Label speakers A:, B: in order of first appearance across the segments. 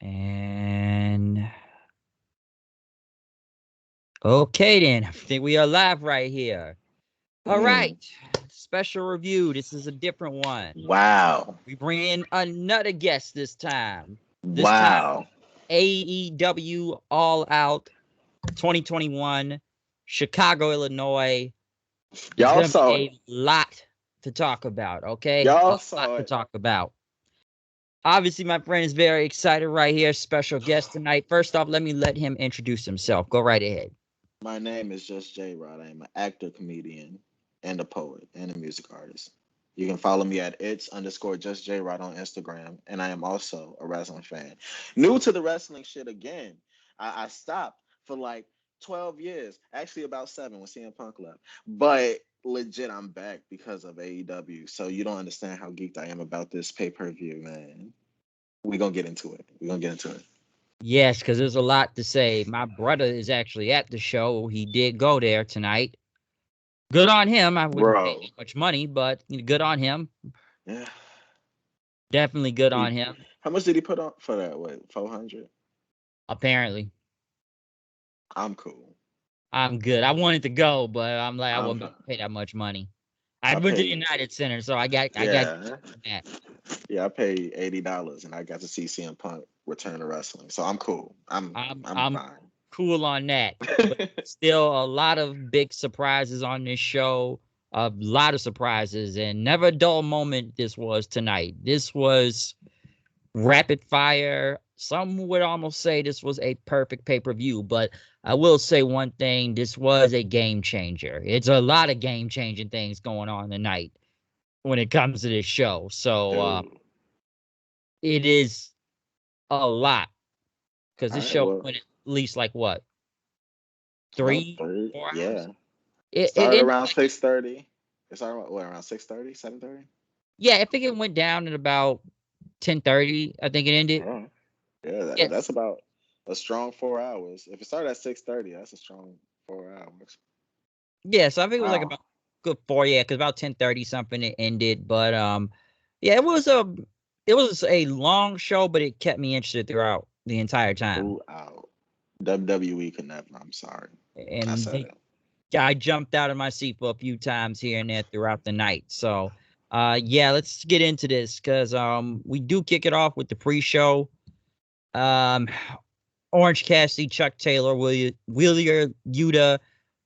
A: And okay, then I think we are live right here. All right, special review. This is a different one.
B: Wow.
A: We bring in another guest this time.
B: Wow.
A: AEW All Out 2021, Chicago, Illinois. It's
B: Y'all
A: gonna be
B: saw it.
A: a lot to talk about. Okay, a
B: Y'all
A: lot
B: saw
A: to
B: it.
A: talk about. Obviously, my friend is very excited right here. Special guest tonight. First off, let him introduce himself. Go right ahead.
B: My name is Just J Rod. I am an actor, comedian, and a poet and a music artist. You can follow me at its_Just J Rod on Instagram. And I am also a wrestling fan. New to the wrestling shit again. I stopped for like 12 years. Actually, about 7 when CM Punk left. But legit, I'm back because of AEW. So you don't understand how geeked I am about this pay-per-view, man. We're going to get into it.
A: Yes, because there's a lot to say. My brother is actually at the show. He did go there tonight. Good on him. I wouldn't pay
B: Bro.
A: that much money, but good on him.
B: Yeah.
A: Definitely good on him.
B: How much did he put on for that? What, 400?
A: Apparently.
B: I'm cool.
A: I'm good. I wanted to go, but I'm like, I
B: I'm,
A: wouldn't pay that much money. I
B: I
A: went to the
B: paid.
A: United Center, so I got
B: Yeah,
A: that.
B: yeah. I paid $80 and I got to see CM Punk return to wrestling. So I'm cool. I'm
A: I'm
B: fine.
A: cool on that. But still a lot of big surprises on this show. A lot of surprises, and never a dull moment this was tonight. This was rapid fire. Some would almost say this was a perfect pay-per-view, but I will say one thing, this was a game changer. It's a lot of game-changing things going on tonight when it comes to this show. So
B: Dude.
A: it is a lot because
B: All
A: this
B: right.
A: show
B: Well,
A: went at least like what,
B: about
A: three,
B: 30.
A: 4 hours?
B: Yeah. It
A: It
B: started
A: ended
B: around
A: like
B: 6:30. It started what, around 6:30, 7:30?
A: yeah, I think it went down at about 10:30. I think it ended.
B: Yeah. Yeah. That's
A: Yes.
B: about a strong 4 hours. If it started at 6:30, that's a strong 4 hours.
A: Yeah, so I think it was like
B: Wow.
A: about good 4, yeah, because about 10:30 something it ended. But yeah, it was a long show, but it kept me interested throughout the entire time.
B: Throughout. WWE could never. I'm sorry. I
A: And
B: said it.
A: I jumped out of my seat for a few times here and there throughout the night. So yeah, let's get into this because we do kick it off with the pre-show. Um Orange Cassidy, Chuck Taylor, Wheeler Yuta,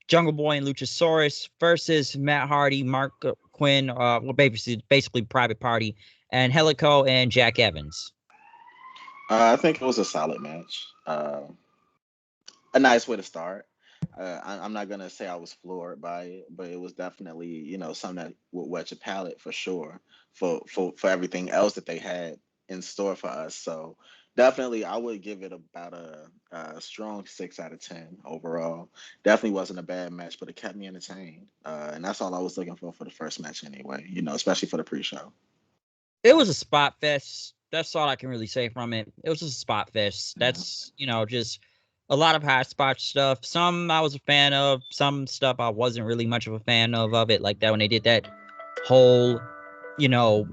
A: Jungle Boy, and Luchasaurus versus Matt Hardy, Mark Quinn, well, basically Private Party, and Helico and Jack Evans.
B: I think it was a solid match. A nice way to start. I'm not gonna say I was floored by it, but it was definitely something that would whet your palate for sure for everything else that they had in store for us. So definitely, I would give it about a strong 6 out of 10 overall. Definitely wasn't a bad match, but it kept me entertained, and that's all I was looking for the first match anyway. Especially for the pre-show.
A: It was a spot fest. That's all I can really say from it. It was just a spot fest.
B: Yeah.
A: That's, just a lot of high spot stuff. Some I was a fan of. Some stuff I wasn't really much of a fan of it. Like that when they did that whole, you know,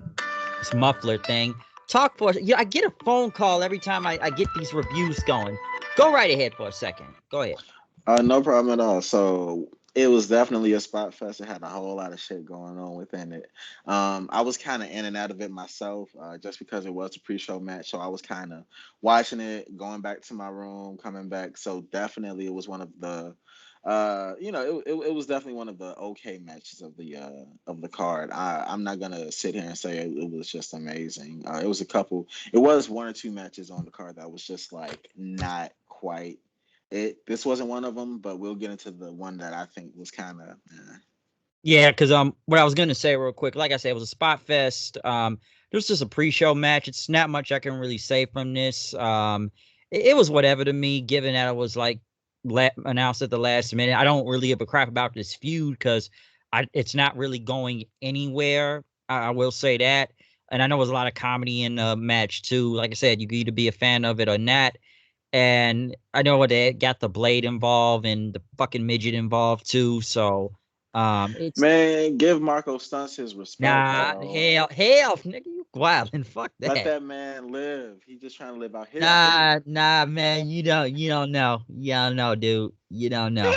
A: muffler thing. Talk for yeah. I get a phone call every time I get these reviews going. Go right ahead for a second. Go ahead.
B: No problem at all. So it was definitely a spot fest. It had a whole lot of shit going on within it. I was kind of in and out of it myself, just because it was a pre-show match. So I was kind of watching it, going back to my room, coming back. So definitely, it was one of the, it was definitely one of the okay matches of the card. I'm not gonna sit here and say it was just amazing. It was a couple. It was one or two matches on the card that was just like not quite this wasn't one of them, but we'll get into the one that I think was kind of.
A: Yeah, because what I was gonna say real quick, like I said, it was a spot fest. It was just a pre-show match. It's not much I can really say from this. It was whatever to me, given that it was like announced at the last minute. I don't really give a crap about this feud because it's not really going anywhere. I will say that, and I know there's a lot of comedy in the match too. Like I said, you can either be a fan of it or not. And I know they got the Blade involved and the fucking midget involved too, so. It's
B: Man, give Marco Stunts his respect,
A: nah,
B: dog.
A: hell, nigga, you wildin', fuck
B: Let
A: that.
B: that man live. He just trying to live out his dream.
A: Nah, man, you don't know, dude. You don't know.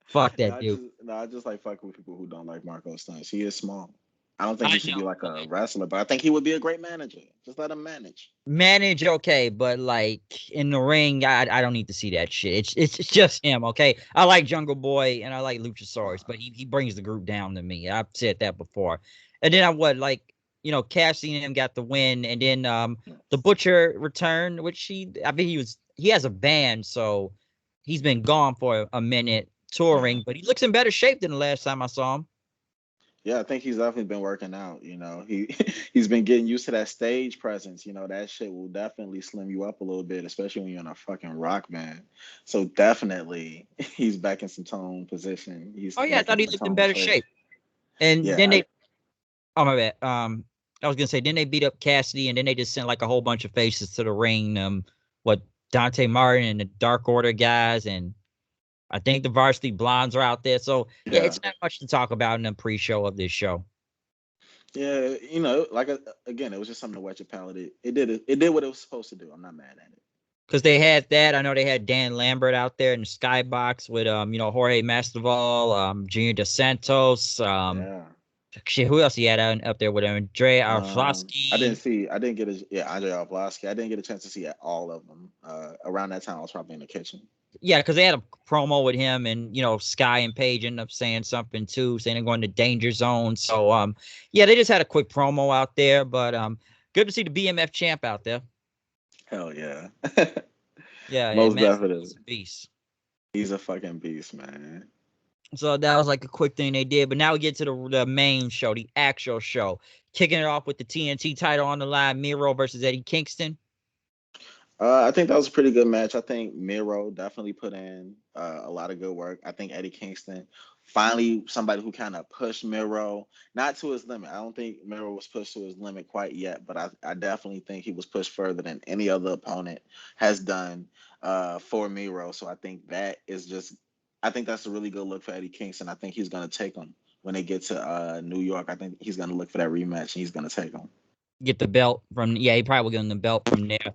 A: Fuck
B: No,
A: that dude.
B: I just like fucking with people who don't like Marco Stunts. He is small. I don't think
A: I
B: he should
A: know,
B: be like
A: but
B: a wrestler, but I think he would be a great manager. Just let him manage.
A: manage okay, but like in the ring, I don't need to see that shit. It's just him, okay? I like Jungle Boy and I like Luchasaurus, but he brings the group down to me. I've said that before. And then I what like Cassidy and him got the win, and then the Butcher returned, which I think he has a band, so he's been gone for a minute touring, but he looks in better shape than the last time I saw him.
B: Yeah, I think he's definitely been working out. He's been getting used to that stage presence. That shit will definitely slim you up a little bit, especially when you're in a fucking rock band. So definitely, he's back in some tone position. He's
A: Oh yeah, I
B: back in
A: thought he
B: some
A: looked in
B: tone
A: better
B: shape.
A: shape. And then
B: Yeah,
A: they Oh my bad. I was gonna say, then they beat up Cassidy, and then they just sent like a whole bunch of faces to the ring. What Dante Martin and the Dark Order guys, and I think the Varsity Blondes are out there. So yeah,
B: yeah,
A: it's not much to talk about in the pre-show of this show
B: yeah. Again, it was just something to whet your palate. It did what it was supposed to do. I'm not mad at it.
A: because they had that. I know they had Dan Lambert out there in the skybox with Jorge Masvidal, Junior Dos Santos,
B: Yeah.
A: shit, who else he had up there with him? Andre Arflosky.
B: I didn't get a yeah, Andre Arlovsky. I didn't get a chance to see all of them. Around that time, I was probably in the kitchen.
A: Yeah, because they had a promo with him, and Sky and Paige ended up saying something too, saying they're going to Danger Zone. So yeah, they just had a quick promo out there, but good to see the BMF champ out there.
B: Hell yeah.
A: Yeah,
B: Most
A: man,
B: definitely.
A: he's a beast.
B: He's a fucking beast, man.
A: So that was like a quick thing they did, but now we get to the main show, the actual show, kicking it off with the TNT title on the line, Miro versus Eddie Kingston.
B: I think that was a pretty good match. I think Miro definitely put in a lot of good work. I think Eddie Kingston finally somebody who kind of pushed Miro not to his limit. I don't think Miro was pushed to his limit quite yet, but I definitely think he was pushed further than any other opponent has done for Miro. So I think that's a really good look for Eddie Kingston. I think he's going to take him when they get to New York. I think he's going to look for that rematch and he's going to take him.
A: Get the belt from he probably will get the belt from there.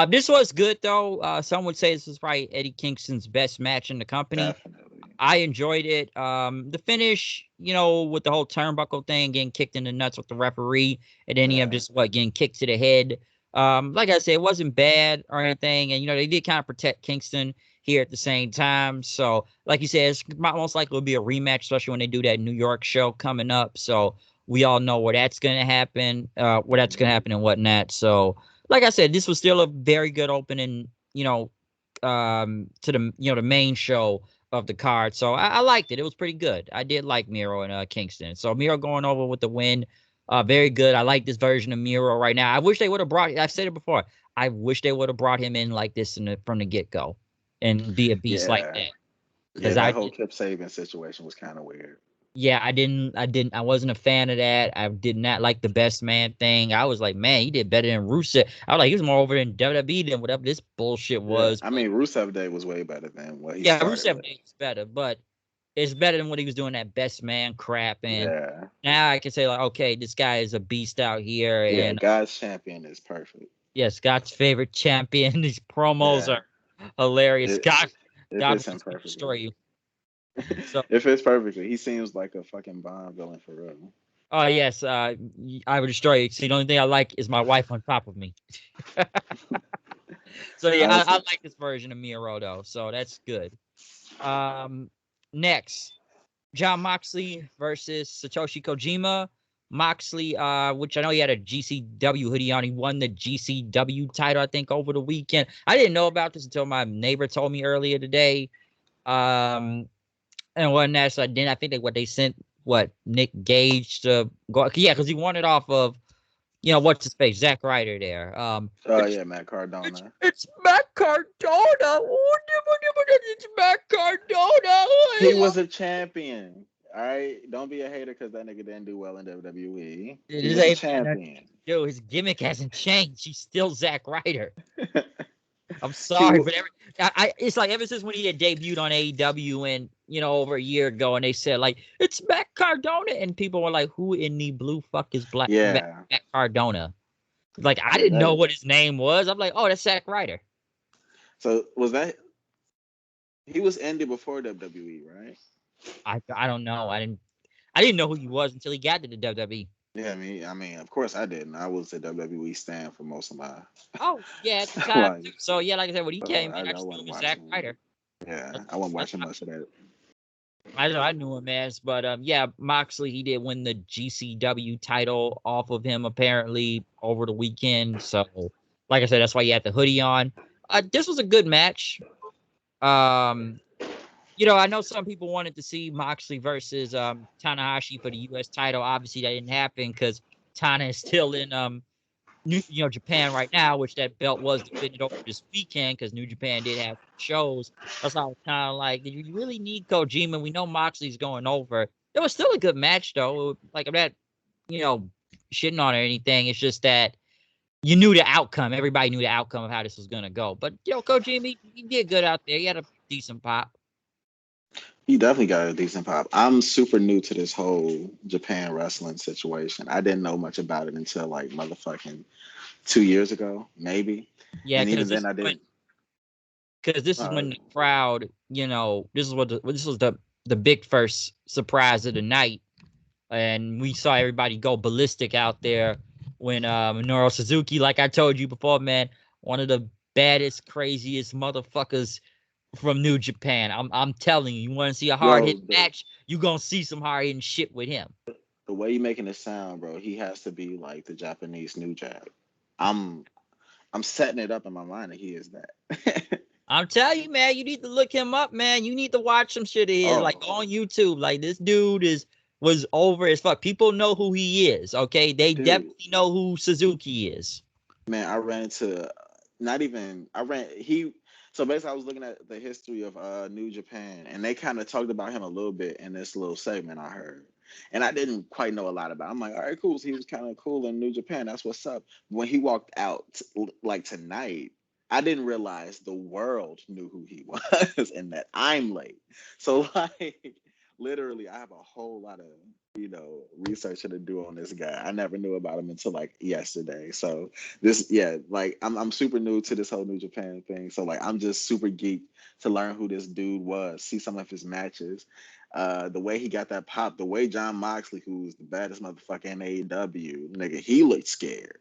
A: This was good though. Some would say this was probably Eddie Kingston's best match in the company.
B: Definitely.
A: I enjoyed it. The finish, with the whole turnbuckle thing, getting kicked in the nuts with the referee, and then
B: Yeah.
A: just getting kicked to the head. Like I said, it wasn't bad or anything, and they did kind of protect Kingston here at the same time. So, like you said, it's most likely will be a rematch, especially when they do that New York show coming up. So we all know where that's gonna happen, and whatnot. So, like I said, this was still a very good opening, to the main show of the card. So I liked it. It was pretty good. I did like Miro and Kingston. So Miro going over with the win. Very good. I like this version of Miro right now. I wish they would have I've said it before. I wish they would have brought him in like this from the get-go and be a beast like
B: Yeah.
A: that.
B: Yeah,
A: Because
B: that whole Kip Sabian situation was kind of weird.
A: I wasn't a fan of that. I did not like the best man thing. I was like, man, he did better than Rusev. I was like, he was more over in WWE than whatever this bullshit
B: Yeah,
A: was.
B: I mean, Rusev Day was way better than what he
A: Yeah,
B: started
A: Rusev
B: with.
A: Day is better, but it's better than what he was doing that best man crap. And
B: Yeah,
A: now I can say like, okay, this guy is a beast out here.
B: yeah,
A: And
B: God's champion is perfect.
A: yeah, Scott's favorite champion. These promos
B: Yeah,
A: are hilarious.
B: it it
A: God
B: fits him
A: wants to
B: perfectly.
A: destroy you. So,
B: It fits perfectly. He seems like a fucking Bond villain for real.
A: oh yes, I would destroy you. See, the only thing I like is my wife on top of me. So yeah, I
B: Honestly,
A: like this version of Miro though. So that's good. Um, next. John Moxley versus Satoshi Kojima. Moxley, which I know he had a GCW hoodie on. He won the GCW title, I think, over the weekend. I didn't know about this until my neighbor told me earlier today. And whatnot. So then I think they sent Nick Gage to go. Yeah, because he won it off of what's his face, Zack Ryder there.
B: oh
A: It's
B: yeah, Matt Cardona.
A: it's Matt Cardona. It's Matt Cardona.
B: He was a champion. All right, don't be a hater because that nigga didn't do well in WWE. He was a
A: Hey, man,
B: champion.
A: dude, his gimmick hasn't changed. He's still Zack Ryder. I'm
B: he
A: sorry, but it's like ever since when he had debuted on AEW and over a year ago, and they said like it's Matt Cardona, and people were like, who in the blue fuck is Matt
B: Yeah.
A: Cardona? Like I
B: Yeah,
A: didn't know what his name was. I'm like, oh, that's Zack Ryder.
B: So was that he was ended before WWE, right?
A: I don't know. I didn't know who he was until he got to the WWE.
B: Yeah, I mean, of course I didn't. I was a WWE stan for most of my
A: Oh yeah, at the time
B: life.
A: too. So yeah, like I said, when he came in, I
B: I
A: just knew him
B: wasn't
A: as Zack
B: watching.
A: Ryder.
B: Yeah,
A: That's,
B: I wasn't
A: that's
B: watching much of that.
A: I knew him as, but yeah, Moxley, he did win the GCW title off of him apparently over the weekend. So, like I said, that's why he had the hoodie on. This was a good match. Um, I know some people wanted to see Moxley versus Tanahashi for the U.S. title. Obviously, that didn't happen because Tana is still in Japan right now, which that belt was defended over this weekend because New Japan did have shows. That's why I was kind of like, did you really need Kojima? We know Moxley's going over. It was still a good match though. Like I'm not, you know, shitting on or anything. It's just that you knew the outcome. Everybody knew the outcome of how this was gonna go. But Kojima, he did good out there. He had a decent pop.
B: He definitely got a decent pop. I'm super new to this whole Japan wrestling situation. I didn't know much about it until like motherfucking 2 years ago, maybe.
A: Yeah,
B: And even
A: because
B: then, I didn't.
A: this is
B: Uh,
A: when the crowd, this was the big first surprise of the night, and we saw everybody go ballistic out there when Minoru Suzuki, like I told you before, man, one of the baddest, craziest motherfuckers from New Japan. I'm telling you, you want to see a hard hit
B: bro,
A: match, you gonna see some hard hitting shit with him.
B: the way you making it sound, bro, he has to be like the Japanese New Jack. I'm I'm setting it up in my mind that he is that.
A: I'm telling you, man, you need to look him up, man. You need to watch some shit of his, like
B: Oh,
A: on YouTube. Like this dude was over as fuck. People know who he is. Okay, they
B: dude,
A: definitely know who Suzuki is.
B: man, I ran into not even I ran he so basically I was looking at the history of New Japan and they kind of talked about him a little bit in this little segment I heard. And I didn't quite know a lot about him. I'm like, all right, cool. So he was kind of cool in New Japan. That's what's up. When he walked out like tonight, I didn't realize the world knew who he was and that I'm late. So like literally I have a whole lot of research to do on this guy. I never knew about him until like yesterday. So this, yeah, like I'm super new to this whole New Japan thing. So like I'm just super geeked to learn who this dude was, see some of his matches. The way he got that pop, the way John Moxley, who's the baddest motherfucker in AEW, nigga, he looked scared.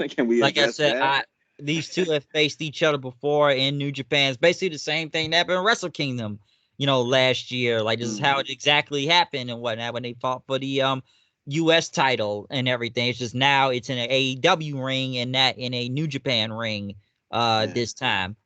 B: Can we
A: Like I
B: address
A: said,
B: that?
A: these two have faced each other before in New Japan. It's basically the same thing that happened in Wrestle Kingdom, last year. Like this is how
B: Mm,
A: it exactly happened and whatnot when they fought for the US title and everything. It's just now it's in an AEW ring and not in a New Japan ring
B: yeah,
A: this time.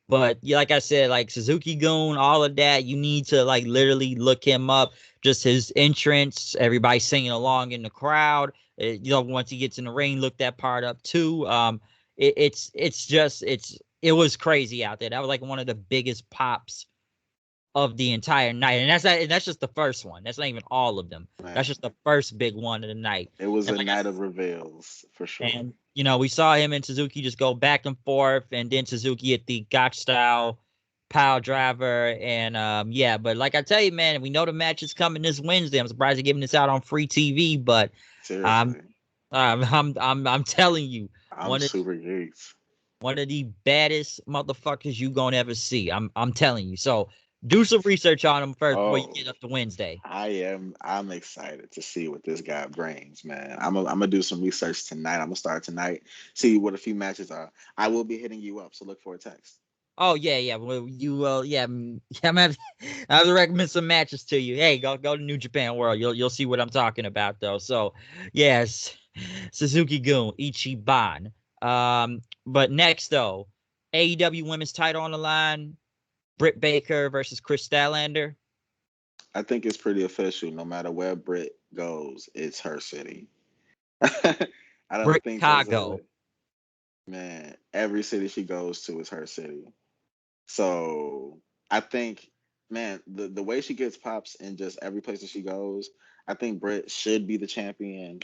A: But yeah, like I said, like Suzuki Goon, all of that, you need to like literally look him up. Just his entrance, everybody singing along in the crowd. Once he gets in the ring, look that part up too. It was crazy out there. That was like one of the biggest pops of the entire night, and that's just the first one. That's not even all of them. That's
B: man.
A: just the first big one of the night.
B: It was
A: And
B: a
A: like I
B: night of reveals for sure.
A: and we saw him and Suzuki just go back and forth, and then Suzuki at the Gotch style pile driver, and yeah. But like I tell you, man, we know the match is coming this Wednesday. I'm surprised they're giving this out on free TV, but um,
B: Seriously,
A: I'm telling you,
B: I'm
A: one of
B: super geeked.
A: one of the baddest motherfuckers you gonna ever see. I'm telling you. So do some research on him first before you
B: Oh,
A: get up to Wednesday.
B: I'm excited to see what this guy brings, man. I'm gonna do some research tonight. I'm gonna start tonight, see what a few matches are. I will be hitting you up, so look for a text.
A: Oh yeah, yeah. Well, you will, yeah. Yeah, I have to recommend some matches to you. Hey, go to New Japan World. You'll see what I'm talking about though. So, yes, Suzuki Gun Ichiban. But next though, AEW Women's Title on the line. Britt Baker versus Chris Stalander.
B: I think it's pretty official. No matter where Brit goes, it's her city. I don't
A: Britt
B: think there's a
A: Chicago.
B: man. Every city she goes to is her city. So I think, man, the way she gets pops in just every place that she goes, I think Brit should be the champion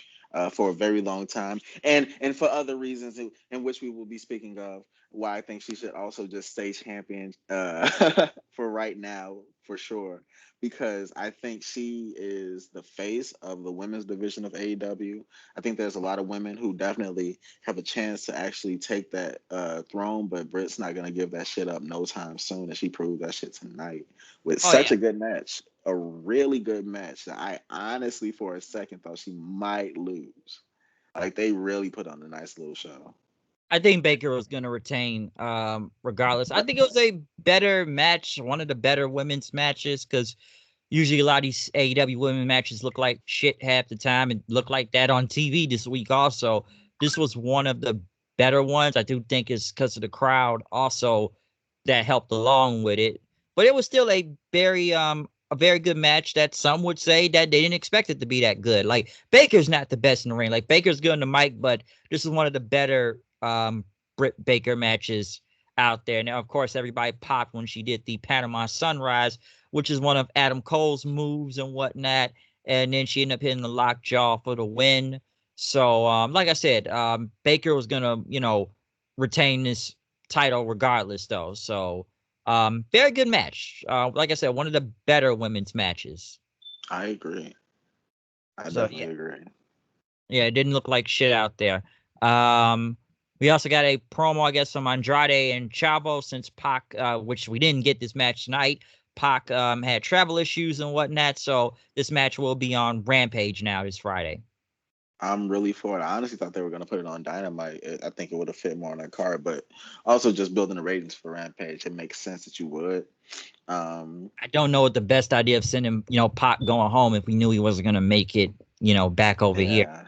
B: for a very long time, and for other reasons in which we will be speaking of. Why I think she should also just stay champion for right now, for sure, because I think she is the face of the women's division of AEW. I think there's a lot of women who definitely have a chance to actually take that throne, but Britt's not gonna give that shit up no time soon, and she proved that shit tonight with
A: Oh
B: such
A: yeah.
B: a good match, a really good match that I honestly, for a second, thought she might lose. Like they really put on a nice little show.
A: I think Baker was going to retain, regardless. I think it was a better match, one of the better women's matches, because usually a lot of these AEW women matches look like shit half the time and look like that on TV this week also. This was one of the better ones. I do think it's because of the crowd also that helped along with it. But it was still a very good match that some would say that they didn't expect it to be that good. Like Baker's not the best in the ring. Like Baker's good in the mic, but this is one of the better Britt Baker matches out there. Now, of course, everybody popped when she did the Panama Sunrise, which is one of Adam Cole's moves and whatnot. And then she ended up hitting the lockjaw for the win. So, like I said, Baker was gonna, retain this title regardless, though. So, very good match. Like I said, one of the better women's matches.
B: I agree. I
A: So yeah,
B: definitely agree.
A: yeah, it didn't look like shit out there. We also got a promo, I guess, from Andrade and Chavo since Pac, which we didn't get this match tonight. Pac had travel issues and whatnot, so this match will be on Rampage now this Friday.
B: I'm really for it. I honestly thought they were gonna put it on Dynamite. I think it would have fit more on that card, but also just building the ratings for Rampage, it makes sense that you would.
A: I don't know what the best idea of sending, Pac going home if we knew he wasn't gonna make it, back over here.
B: Yeah,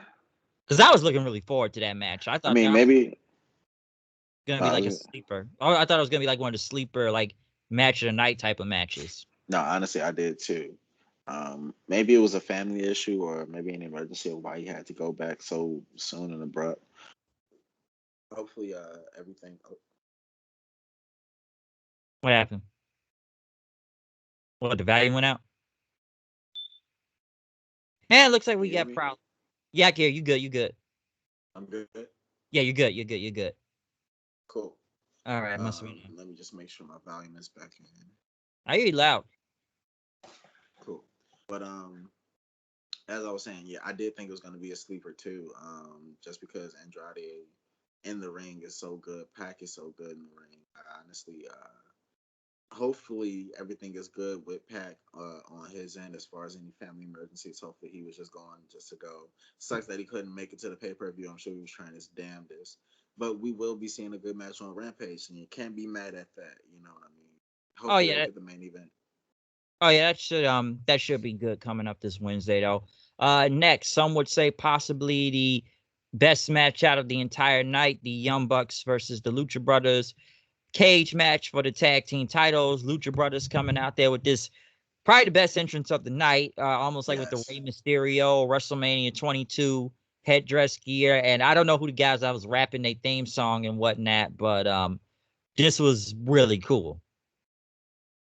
A: Because I was looking really forward to that match. I
B: I
A: thought
B: mean
A: that was
B: maybe.
A: gonna be
B: Uh,
A: like a sleeper. Oh, I thought it was gonna be like one of the sleeper like match of the night type of matches.
B: no, honestly, I did too. Maybe it was a family issue or maybe an emergency of why he had to go back so soon and abrupt. Hopefully, everything. Oh,
A: What happened? What, the value went out? Yeah, it looks like
B: can
A: we
B: you hear
A: got
B: me?
A: problems. Yeah, I can hear you. Good. You good?
B: I'm good.
A: Yeah, you're good. You're good. You're good.
B: Cool.
A: All right, must be.
B: Let me just make sure my volume is back in.
A: I hear you loud.
B: Cool. But as I was saying, yeah, I did think it was going to be a sleeper too. Just because Andrade in the ring is so good, Pac is so good in the ring. I honestly, hopefully everything is good with Pac on his end as far as any family emergencies. Hopefully he was just going just to go. Sucks that he couldn't make it to the pay-per-view. I'm sure he was trying his damnedest. But we will be seeing a good match on Rampage, and you can't be mad at that. You know what I mean?
A: Oh
B: Hopefully they'll
A: yeah.
B: get the main event.
A: Oh yeah. That should be good coming up this Wednesday though. Next, some would say possibly the best match out of the entire night: the Young Bucks versus the Lucha Brothers cage match for the tag team titles. Lucha Brothers coming out there with this probably the best entrance of the night, almost like with the
B: Yes.
A: Rey Mysterio WrestleMania 22 headdress gear. And I don't know who the guys that was rapping their theme song and whatnot, but this was really cool.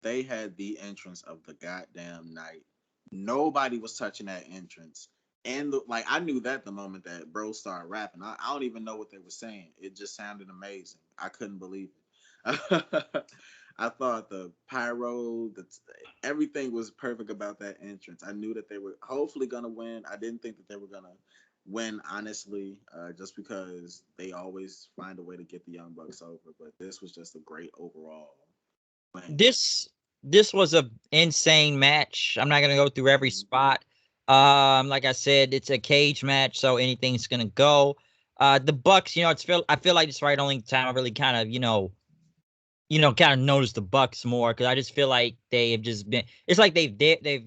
B: They had the entrance of the goddamn night. Nobody was touching that entrance. And like I knew that the moment that bro started rapping. I don't even know what they were saying. It just sounded amazing. I couldn't believe it. I thought the pyro, everything was perfect about that entrance. I knew that they were hopefully gonna win. I didn't think that they were gonna win, honestly, just because they always find a way to get the Young Bucks over. But this was just a great overall win.
A: This was a insane match. I'm not gonna go through every
B: Mhm.
A: spot. Like I said, it's a cage match, so anything's gonna go. The Bucks, I feel like it's right only time I really kind of, kind of notice the Bucks more because I just feel like they have just been. It's like they've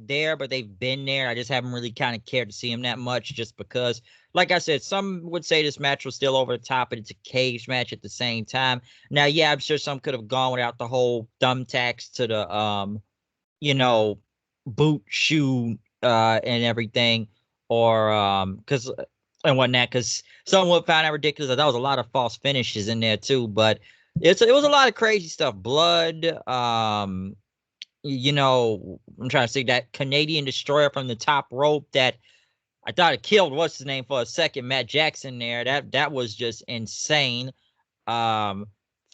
A: there, but they've been there. I just haven't really kind of cared to see them that much, just because, like I said, some would say this match was still over the top, but it's a cage match at the same time. Now, yeah, I'm sure some could have gone without the whole thumbtacks to the you know, boot shoe and everything, or because and whatnot, because some would find that ridiculous. That was a lot of false finishes in there too, but it was a lot of crazy stuff. Blood, you know, I'm trying to say that Canadian Destroyer from the top rope that I thought it killed what's his name for a second, Matt Jackson there. That was just insane. Um,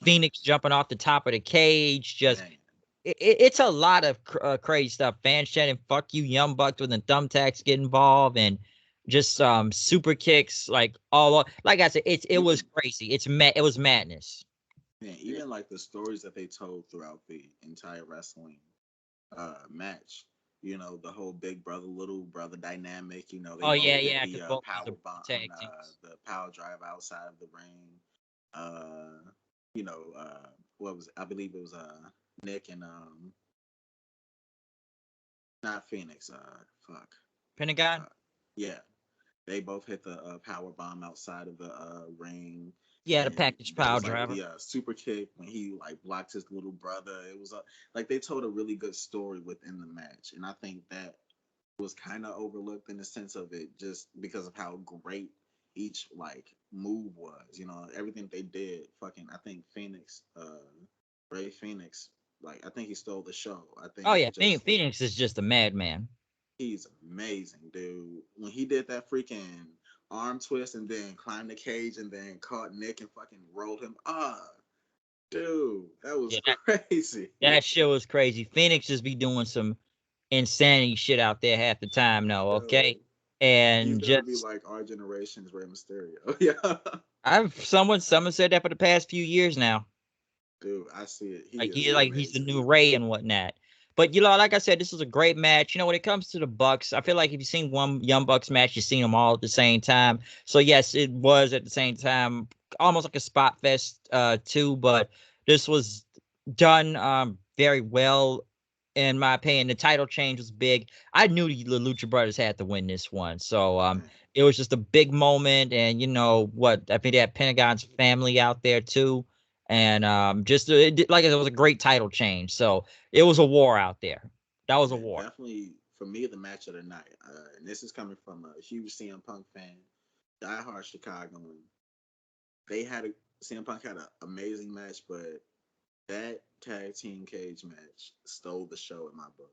A: Phoenix jumping off the top of the cage, just
B: Man.
A: it's a lot of crazy stuff. Fans chanting "fuck you, Young Bucks" when the thumbtacks get involved, and just super kicks like like I said, it was crazy. It was madness.
B: Yeah, even like the stories that they told throughout the entire wrestling match. You know, the whole big brother, little brother dynamic. You know, they
A: Oh
B: both
A: yeah,
B: did
A: yeah,
B: the
A: because both these
B: power
A: are
B: bomb,
A: tag teams.
B: the power drive outside of the ring. Uh, you know, what was it? I believe it was Nick and not Phoenix. Fuck.
A: Pentagon.
B: Uh, yeah, they both hit the power bomb outside of the ring,
A: Yeah, the
B: and
A: package
B: there
A: power
B: was like
A: driver.
B: the super kick when he like blocked his little brother. It was like they told a really good story within the match, and I think that was kind of overlooked in the sense of it just because of how great each like move was. You know, everything they did. Fucking, I think Phoenix, Ray Phoenix, like I think he stole the show. I
A: Oh
B: think
A: yeah,
B: just
A: Phoenix is just a madman.
B: he's amazing, dude. When he did that freaking arm twist and then climbed the cage and then caught Nick and fucking rolled him. Dude, that was
A: Yeah,
B: crazy.
A: that shit was crazy. Phoenix just be doing some insanity shit out there half the time now.
B: Yo,
A: Okay,
B: he's
A: and
B: gonna be
A: just
B: like our generation's Rey Mysterio. Yeah.
A: I've someone said that for the past few years now.
B: Dude, I see it. He
A: Like
B: is
A: he's the
B: amazing.
A: new Ray and whatnot. But you know, like I said, this was a great match. You know, when it comes to the Bucks, I feel like if you've seen one Young Bucks match, you've seen them all at the same time. So yes, it was at the same time almost like a spot fest too, but this was done very well in my opinion. The title change was big. I knew the Lucha Brothers had to win this one. So
B: Man,
A: it was just a big moment, and you know what, I think they had Pentagon's family out there too, and just like it was a great title change. So it was a war out there. That was a
B: man,
A: war.
B: definitely for me the match of the night. And this is coming from a huge CM Punk fan, diehard Chicagoan. They had a CM Punk had an amazing match, but that tag team cage match stole the show in my book.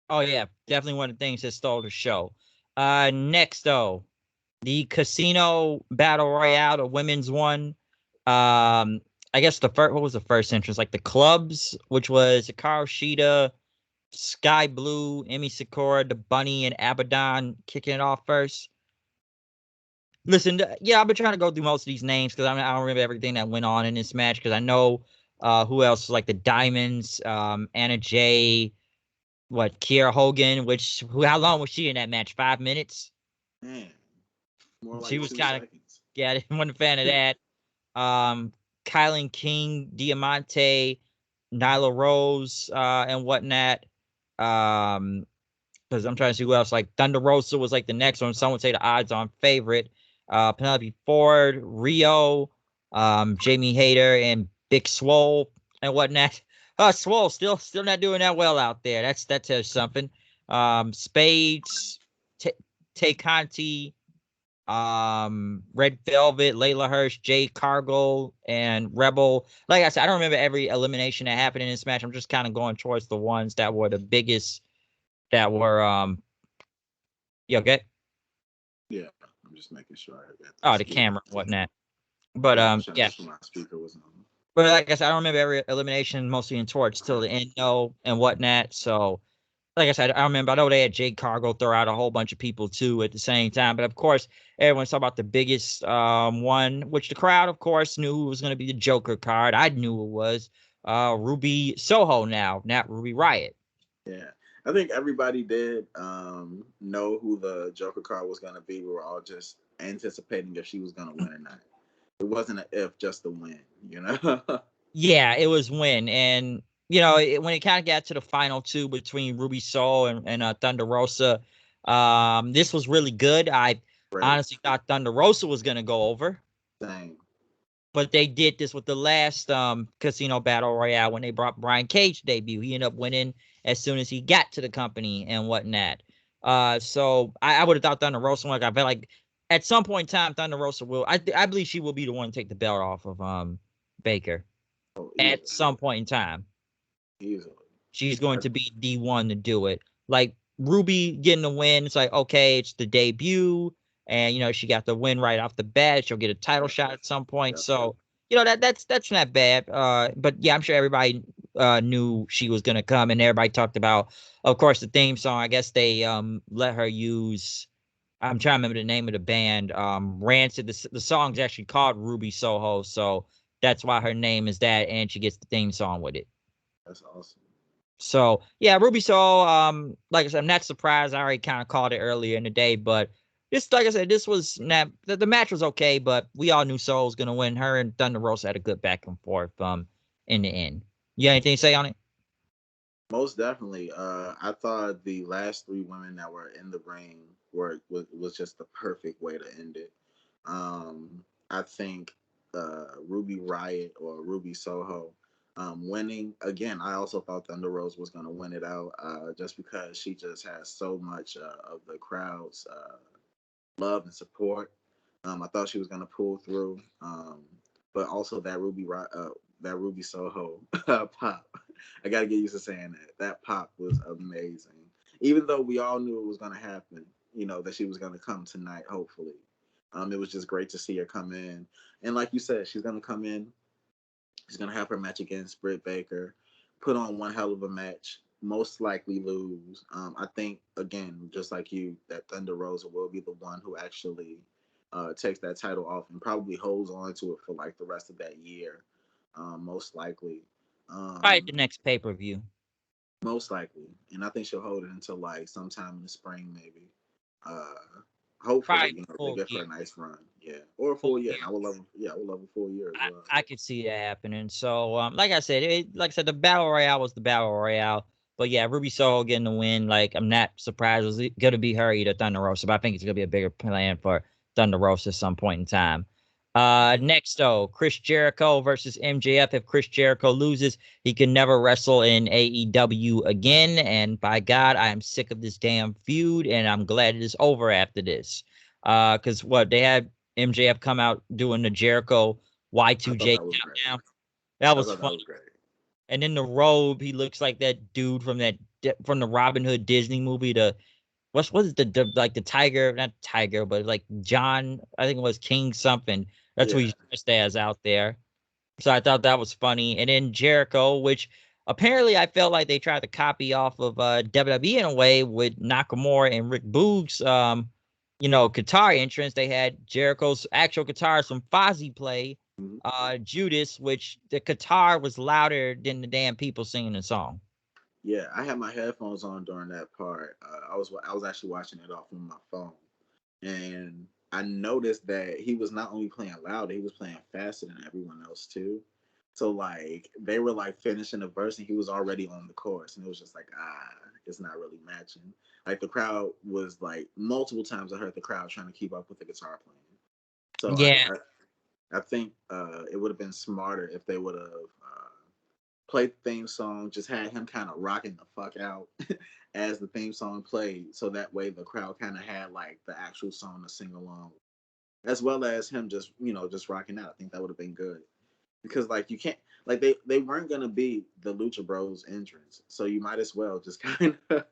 A: Oh yeah, definitely one of the things that stole the show. Next though, the Casino Battle Royale, the women's one. I guess the first, what was the first entrance? Like the clubs, which was Hikaru Shida, Sky Blue, Emi Sakura, the Bunny, and Abaddon kicking it off first. Listen, yeah, I've been trying to go through most of these names because I don't remember everything that went on in this match because I know who else, like the Diamonds, Anna Jay, what, Kiera Hogan, how long was she in that match? 5 minutes?
B: Man, more
A: She
B: like
A: was
B: two
A: kind of,
B: seconds.
A: yeah, I wasn't a fan of that. Kylan King, Diamante, Nyla Rose, and whatnot. Um, because I'm trying to see who else. Like Thunder Rosa was like the next one. Some would say the odds-on favorite. Penelope Ford, Rio, Jamie Hayter, and Big Swole and whatnot. Swole still not doing that well out there. That tells something. Spades, Tay Conti, Red Velvet, Layla Hirsch, Jay Cargill, and Rebel. Like I said, I don't remember every elimination that happened in this match. I'm just kind of going towards the ones that were the biggest, that were you okay?
B: Yeah, I'm just making sure I got
A: Oh,
B: this
A: the
B: muted.
A: camera and whatnot. But
B: Yeah, I'm trying to
A: yeah.
B: make sure my speaker was on.
A: But like I said, I don't remember every elimination, mostly in torch till the end though and whatnot. So like I said, I remember, I know they had Jade Cargo throw out a whole bunch of people too at the same time. But of course, everyone's talking about the biggest one, which the crowd, of course, knew was going to be the Joker card. I knew it was Ruby Soho now, not Ruby Riot.
B: Yeah, I think everybody did know who the Joker card was going to be. We were all just anticipating if she was going to win or not. It wasn't an if, just a win, you know?
A: Yeah, it was win. And, you know, when it kind of got to the final two between Ruby Soho and Thunder Rosa, this was really good. I
B: Great.
A: honestly thought Thunder Rosa was going to go over.
B: Same.
A: But they did this with the last Casino Battle Royale when they brought Brian Cage debut. He ended up winning as soon as he got to the company and whatnot. So I would have thought Thunder Rosa, like I felt like at some point in time Thunder Rosa will, I believe she will be the one to take the belt off of Baker
B: Oh,
A: at
B: easily.
A: some point in time.
B: Easily.
A: she's going to be the one to do it. Like Ruby getting the win, it's like, okay, it's the debut, and she got the win right off the bat. She'll get a title shot at some point. So that's not bad. But yeah, I'm sure everybody knew she was gonna come, and everybody talked about, of course, the theme song. I guess they let her use. I'm trying to remember the name of the band. Rancid. The song's actually called Ruby Soho, so that's why her name is that, and she gets the theme song with it.
B: That's awesome.
A: So yeah, Ruby Soho. Like I said, I'm not surprised. I already kind of called it earlier in the day, but this, like I said, this was not the match was okay, but we all knew Soho was gonna win. Her and Thunder Rosa had a good back and forth. In the end, you got anything to say on it?
B: Most definitely. I thought the last three women that were in the ring was just the perfect way to end it. I think Ruby Riot or Ruby Soho winning again. I also thought Thunder Rose was going to win it out just because she just has so much of the crowd's love and support. I thought she was going to pull through, but also that Ruby Soho pop. I got to get used to saying that. That pop was amazing. Even though we all knew it was going to happen, that she was going to come tonight, hopefully. It was just great to see her come in. And like you said, she's going to come in. She's going to have her match against Britt Baker, put on one hell of a match, most likely lose. I think, again, just like you, that Thunder Rosa will be the one who actually takes that title off and probably holds on to it for like the rest of that year, most likely.
A: Probably the
B: Um,
A: next pay-per-view.
B: Most likely, and I think she'll hold it until like sometime in the spring, maybe. Uh, Hopefully,
A: Probably
B: they
A: full
B: give her
A: year.
B: a nice run, yeah, or a
A: Full
B: full year.
A: year.
B: And I would love, I would love a full year as well.
A: I could see that happening. So, like I said, the battle royale was the battle royale. But yeah, Ruby Soho getting the win. Like, I'm not surprised. It's going to be her, either Thunder Rosa, but I think it's going to be a bigger plan for Thunder Rosa at some point in time. Next, though, Chris Jericho versus MJF. If Chris Jericho loses, he can never wrestle in AEW again. And by God, I am sick of this damn feud, and I'm glad it is over after this. Because what they had MJF come out doing the Jericho
B: I thought
A: Y2J
B: that was great.
A: countdown. That
B: I
A: was
B: thought that
A: fun.
B: was great.
A: And in the robe, he looks like that dude from from the Robin Hood Disney movie. The what is the like the tiger, not tiger, but like John, I think it was King something. That's what
B: Yeah,
A: he's dressed as out there. So I thought that was funny. And then Jericho, which apparently I felt like they tried to copy off of WWE in a way with Nakamura and Rick Boogs, guitar entrance. They had Jericho's actual guitars from Fozzy play,
B: mhm.
A: Judas, which the guitar was louder than the damn people singing the song.
B: Yeah. I had my headphones on during that part. I was actually watching it off of my phone, and I noticed that he was not only playing loud, he was playing faster than everyone else too. So like they were like finishing the verse and he was already on the chorus, and it was just like it's not really matching. Like the crowd was like multiple times I heard the crowd trying to keep up with the guitar playing. So
A: Yeah,
B: I think it would have been smarter if they would have played the theme song, just had him kind of rocking the fuck out as the theme song played, so that way the crowd kind of had like the actual song to sing along, as well as him just just rocking out. I think that would have been good because like you can't like they weren't gonna be the Lucha Bros entrance, so you might as well just kind of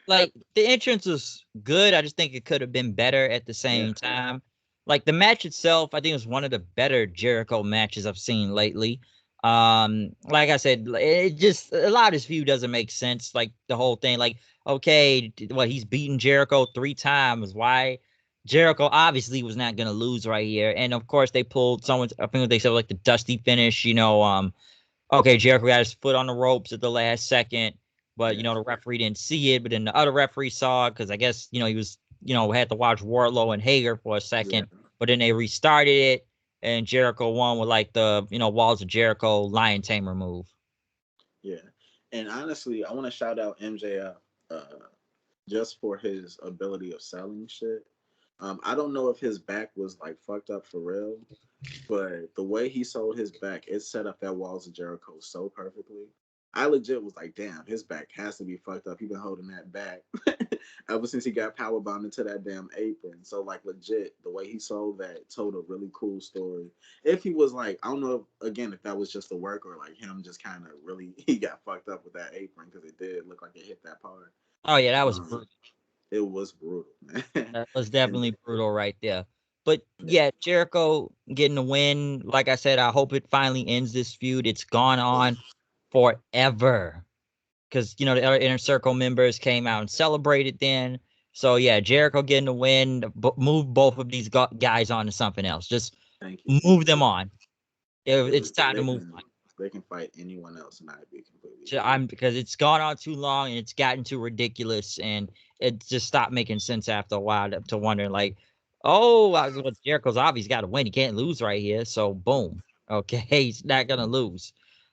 A: like the entrance was good. I just think it could have been better at the
B: yeah
A: same time. Like the match itself, I think it was one of the better Jericho matches I've seen lately. Like I said, it just a lot of this view doesn't make sense. Like the whole thing, like okay, he's beaten Jericho 3 times. Why? Jericho obviously was not gonna lose right here, and of course they pulled someone. I think what they said was like the Dusty finish. Okay, Jericho got his foot on the ropes at the last second, but
B: yeah
A: the referee didn't see it, but then the other referee saw it because I guess he was had to watch Wardlow and Hager for a
B: yeah
A: second, but then they restarted it and Jericho won with like the Walls of Jericho Lion Tamer move.
B: yeah. And honestly, I want to shout out MJF just for his ability of selling shit. I don't know if his back was like fucked up for real, but the way he sold his back, it set up that Walls of Jericho so perfectly. I legit was like, damn, his back has to be fucked up. He been holding that back ever since he got powerbombed into that damn apron. So like legit, the way he sold that told a really cool story. If he was like, I don't know again if that was just the work or like him just kind of really he got fucked up with that apron because it did look like it hit that part.
A: Oh yeah, that was brutal.
B: It was brutal, man.
A: That was
B: And
A: definitely brutal right there. But yeah, Jericho getting the win. Like I said, I hope it finally ends this feud. It's gone on forever. Because, you know, the other Inner Circle members came out and celebrated then. So yeah, Jericho getting the win. Move both of these guys on to something else. Just
B: thank you.
A: move them on. It's time to move on.
B: They can fight anyone else, and I'd be completely.
A: Because it's gone on too long and it's gotten too ridiculous and it just stopped making sense after a while to wonder like, oh, well, Jericho's obviously got to win. He can't lose right here. So boom. Okay, he's not gonna lose.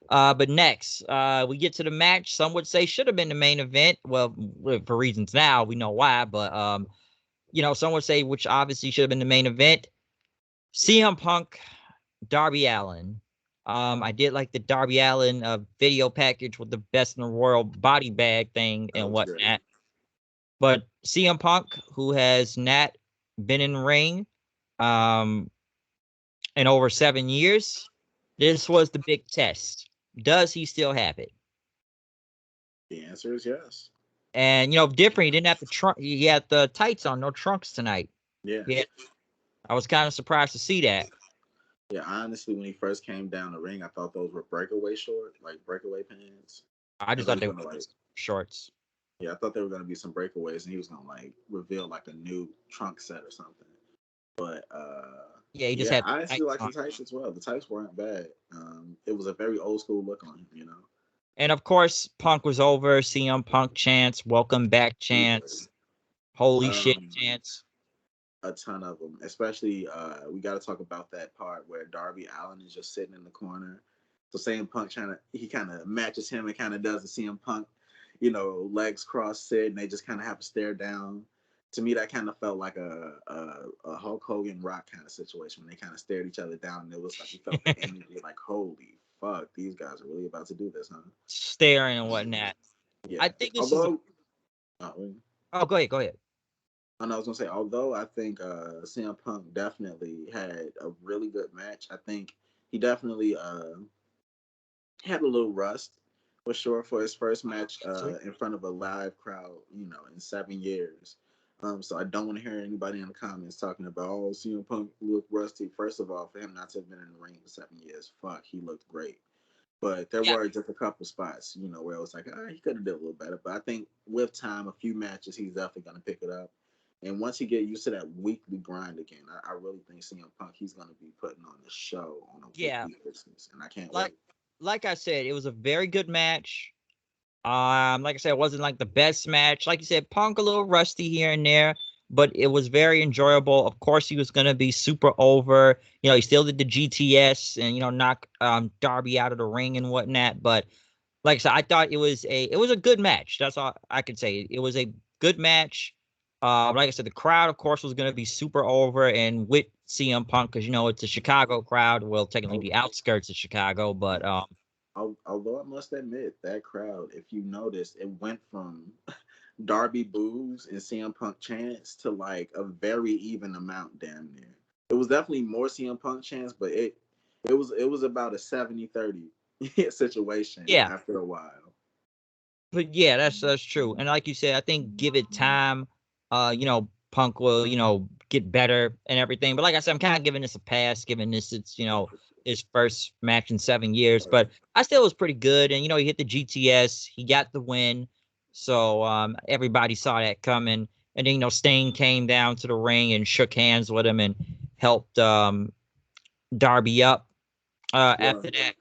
A: But next, we get to the match. Some would say should have been the main event. Well, for reasons now we know why. But you know, some would say which obviously should have been the main event. CM Punk, Darby Allin. I did like the Darby Allin video package with the best in the world body bag thing and whatnot. Great. But CM Punk, who has not been in the ring in over 7 years, this was the big test. Does he still have it?
B: The answer is yes.
A: And you know, different. He didn't have the trunk. He had the tights on, no trunks tonight.
B: Yeah.
A: I was kind of surprised to see that.
B: Yeah, honestly, when he first came down the ring, I thought those were breakaway short, like breakaway pants.
A: I just thought they were like shorts.
B: Yeah, I thought there were gonna be some breakaways, and he was gonna like reveal like a new trunk set or something. But
A: yeah, he just had.
B: I actually like the tights as well. The tights weren't bad. It was a very old school look on him, you know.
A: And of course, Punk was over. CM Punk chants, welcome back chants, holy shit chants.
B: A ton of them, especially we got to talk about that part where Darby Allin is just sitting in the corner. So CM Punk he kind of matches him and kind of does the CM Punk, you know, legs crossed sit, and they just kind of have to stare down. To me, that kind of felt like a Hulk Hogan Rock kind of situation when they kind of stared each other down, and it was like you felt the energy, like holy fuck, these guys are really about to do this, huh?
A: Staring and whatnot. Yeah, I think this is. Oh, go ahead.
B: And I was gonna say, although I think CM Punk definitely had a really good match, I think he definitely had a little rust for sure for his first match in front of a live crowd, you know, in 7 years. So I don't want to hear anybody in the comments talking about, oh, CM Punk looked rusty. First of all, for him not to have been in the ring for 7 years, fuck, he looked great. But there were just a couple spots, you know, where it was like, he could have did a little better. But I think with time, a few matches, he's definitely going to pick it up. And once he get used to that weekly grind again, I really think CM Punk, he's going to be putting on the show on a weekly basis, and I can't wait.
A: Like I said, it was a very good match. Like I said, it wasn't like the best match. Like you said, Punk a little rusty here and there, but it was very enjoyable. Of course, he was going to be super over. You know, he still did the GTS and, you know, knock Darby out of the ring and whatnot. But like I said, I thought it was a good match. That's all I could say. It was a good match. Like I said, the crowd, of course, was going to be super over and with CM Punk because, you know, it's a Chicago crowd. Well, technically the outskirts of Chicago, but
B: although I must admit, that crowd, if you notice, it went from Darby boos and CM Punk chants to like a very even amount damn near. It was definitely more CM Punk chants, but it was about a 70-30 situation after a while.
A: But yeah, that's true. And like you said, I think give it time. You know, Punk will, you know, get better and everything. But like I said, I'm kind of giving this a pass, given this it's, you know, his first match in 7 years. But I still was pretty good. And, you know, he hit the GTS, he got the win. So everybody saw that coming. And then, you know, Sting came down to the ring and shook hands with him and helped Darby up after that.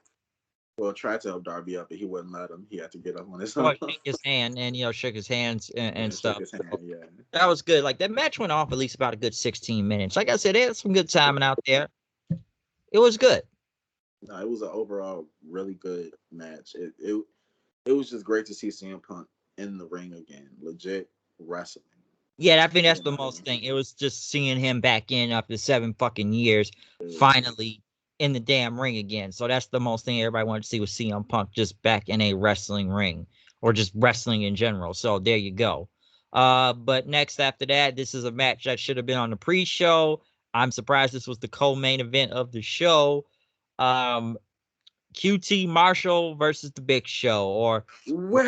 B: Well, tried to help Darby up, but he wouldn't let him. He had to get up on his own.
A: Shook his hand and, you know, shook his hands and stuff.
B: His hand, yeah.
A: That was good. Like, that match went off at least about a good 16 minutes. Like I said, they had some good timing out there. It was good.
B: No, it was an overall really good match. It was just great to see CM Punk in the ring again, legit wrestling.
A: Yeah, I think that's the most thing. It was just seeing him back in after 7 fucking years, finally in the damn ring again. So that's the most thing everybody wanted to see was CM Punk just back in a wrestling ring or just wrestling in general. So there you go. But next after that, this is a match that should have been on the pre-show. I'm surprised this was the co-main event of the show. QT Marshall versus the Big Show, or
B: well,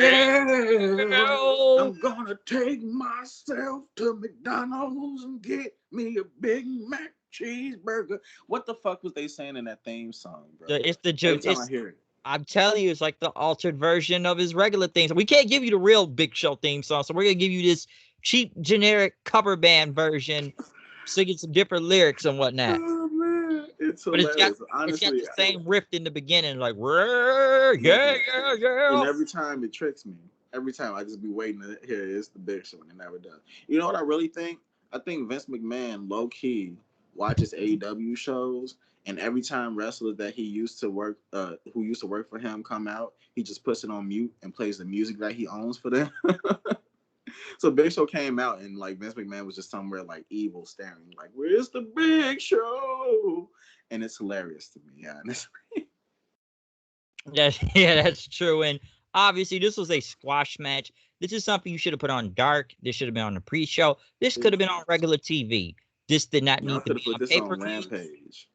B: I'm gonna take myself to McDonald's and get me a Big Mac cheeseburger. What the fuck was they saying in that theme song, bro?
A: it's the
B: Every time I
A: it's
B: hear it.
A: I'm telling you, it's like the altered version of his regular theme. So we can't give you the real Big Show theme song, so we're gonna give you this cheap, generic cover band version, singing some different lyrics and whatnot.
B: Oh man, it's
A: But
B: hilarious.
A: it's got
B: Honestly,
A: the same riff in the beginning, like yeah, yeah, yeah.
B: and every time it tricks me. Every time I just be waiting to hear it's the Big Show, and it never does. You know what I really think? I think Vince McMahon low key watches AEW shows, and every time wrestlers that he used to work, who used to work for him, come out, he just puts it on mute and plays the music that he owns for them. So Big Show came out, and like Vince McMahon was just somewhere like evil, staring, like, "Where's the Big Show?" And it's hilarious to me, honestly.
A: Yeah, that's true. And obviously, this was a squash match. This is something you should have put on Dark. This should have been on the pre-show. This could have been on regular TV. This did not
B: Y'all
A: need to
B: could
A: be
B: have put
A: on
B: this on
A: pay-per-view.
B: Rampage.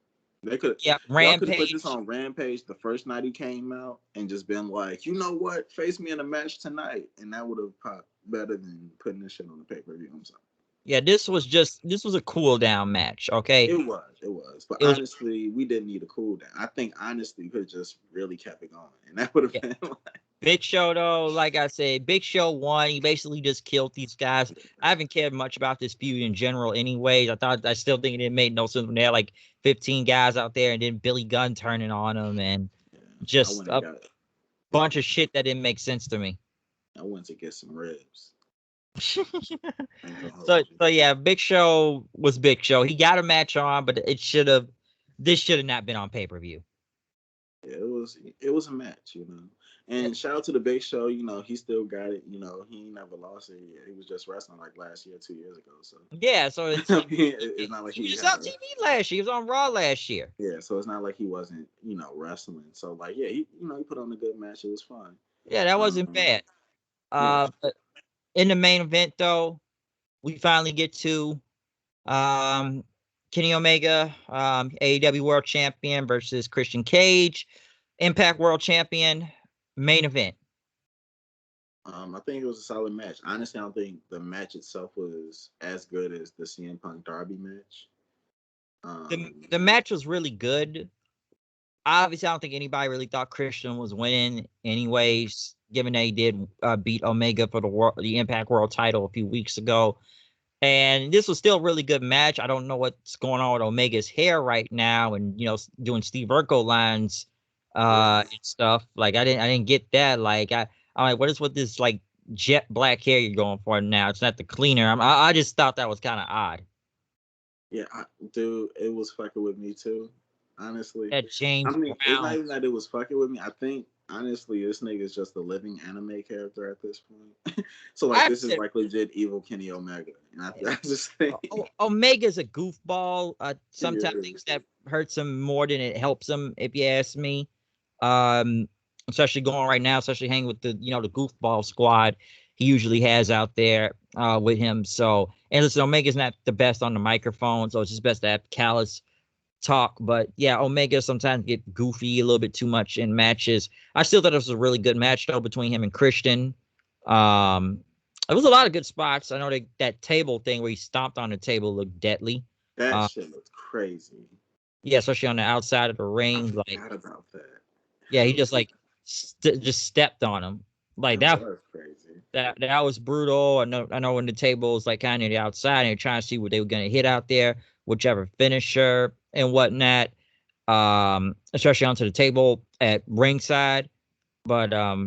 B: They could.
A: Yeah,
B: Y'all could have put this
A: Rampage.
B: on Rampage the first night he came out, and just been like, you know what, face me in a match tonight, and that would have popped better than putting this shit on the pay-per-view. I'm sorry.
A: Yeah, this was a cool down match. Okay,
B: It was. But
A: it was.
B: honestly, we didn't need a cool down. I think honestly, we could have just really kept it going, and that would have
A: Yeah.
B: been like,
A: Big Show, though, like I said, Big Show won. He basically just killed these guys. I haven't cared much about this feud in general, anyways. I still think it made no sense when they had like 15 guys out there, and then Billy Gunn turning on them, and
B: yeah, I
A: just
B: went and
A: a
B: got it.
A: bunch of shit that didn't make sense to me.
B: I went to get some ribs.
A: So yeah, Big Show was Big Show. He got a match on, but this should have not been on pay-per-view.
B: Yeah, it was a match, you know. And shout out to the Big Show, you know, he still got it, you know, he never lost it. He was just wrestling like last year, 2 years ago. So
A: Yeah, so it's
B: it's not like
A: he
B: he
A: was
B: had
A: on TV last year. He was on Raw last year.
B: yeah, so it's not like he wasn't, you know, wrestling. So like yeah, he you know, he put on a good match. It was fun.
A: Yeah, that wasn't bad.
B: Yeah.
A: But in the main event though, we finally get to um Kenny Omega, AEW World Champion versus Christian Cage, Impact World Champion, main event.
B: I think it was a solid match. Honestly, I don't think the match itself was as good as the CM Punk Darby match.
A: The match was really good. Obviously, I don't think anybody really thought Christian was winning, anyways. Given that he did beat Omega for the Impact World title a few weeks ago, and this was still a really good match. I don't know what's going on with Omega's hair right now, and doing Steve Urkel lines and stuff. Like I didn't get that. Like I'm like, what is with this like jet black hair you're going for now? It's not the cleaner. I just thought that was kind of odd.
B: Yeah, dude, it was fucking with me too. Honestly,
A: That James
B: I mean, it's not
A: Brown.
B: even that it was fucking with me. I think honestly, this nigga is just a living anime character at this point. So like, this is like legit evil Kenny Omega, and I just think
A: Omega's a goofball. Sometimes
B: yeah.
A: things that hurts him more than it helps him, if you ask me. Especially going right now, especially hanging with the the goofball squad he usually has out there with him. So, and listen, Omega's not the best on the microphone, so it's just best to have callous talk. But yeah, Omega sometimes get goofy a little bit too much in matches. I still thought it was a really good match though between him and Christian. It was a lot of good spots. I know that table thing where he stomped on the table looked deadly.
B: That shit looked crazy.
A: Yeah, especially on the outside of the ring.
B: I forgot about that.
A: Yeah, he just like just stepped on him. Like that
B: was crazy.
A: That was brutal. I know when the table was like kind of the outside and you're trying to see what they were gonna hit out there, whichever finisher and whatnot. Especially onto the table at ringside. But I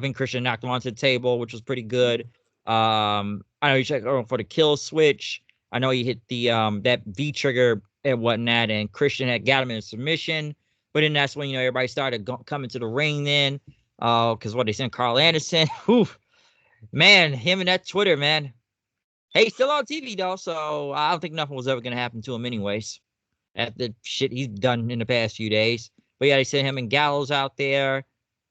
A: think Christian knocked him onto the table, which was pretty good. I know he checked for the kill switch. I know he hit the that V trigger and whatnot, and Christian had got him in a submission. But then that's when everybody started coming to the ring. Then, because what they sent Carl Anderson, man, him and that Twitter, man. Hey, he's still on TV though, so I don't think nothing was ever gonna happen to him, anyways. after shit he's done in the past few days. But yeah, they sent him and Gallows out there.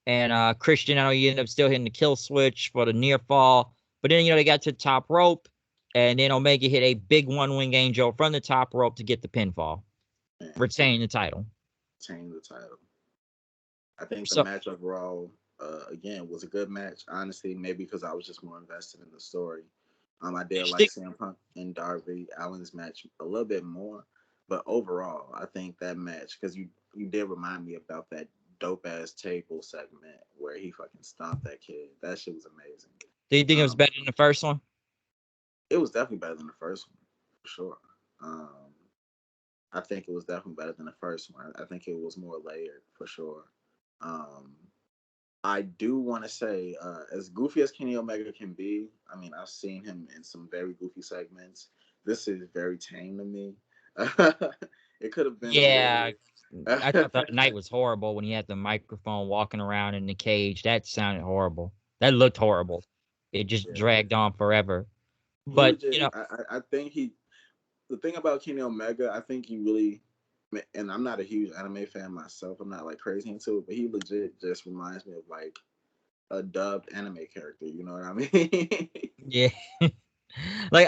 A: And Christian, I know he ended up still hitting the kill switch for the near fall. But then, they got to the top rope. And then Omega hit a big one-wing angel from the top rope to get the pinfall.
B: Man,
A: Retain the title.
B: retain the title. I think the
A: So,
B: match overall, again, was a good match. Honestly, maybe because I was just more invested in the story. I did like CM Punk and Darby Allin's match a little bit more, but overall, I think that match, because you did remind me about that dope ass table segment where he fucking stomped that kid. That shit was amazing.
A: do you think it was better than the first one?
B: It was definitely better than the first one, for sure. I think it was definitely better than the first one. I think it was more layered, for sure. Um, I do want to say, as goofy as Kenny Omega can be, I mean, I've seen him in some very goofy segments. This is very tame to me. It could have been
A: Yeah. I
B: weirder.
A: thought that night was horrible when he had the microphone walking around in the cage. That sounded horrible. That looked horrible. It just
B: Yeah.
A: dragged on forever.
B: He
A: But,
B: legit. I think he. The thing about Kenny Omega, I think he really. And I'm not a huge anime fan myself. I'm not like crazy into it, but he legit just reminds me of like a dubbed anime character. You know what I mean?
A: yeah. Like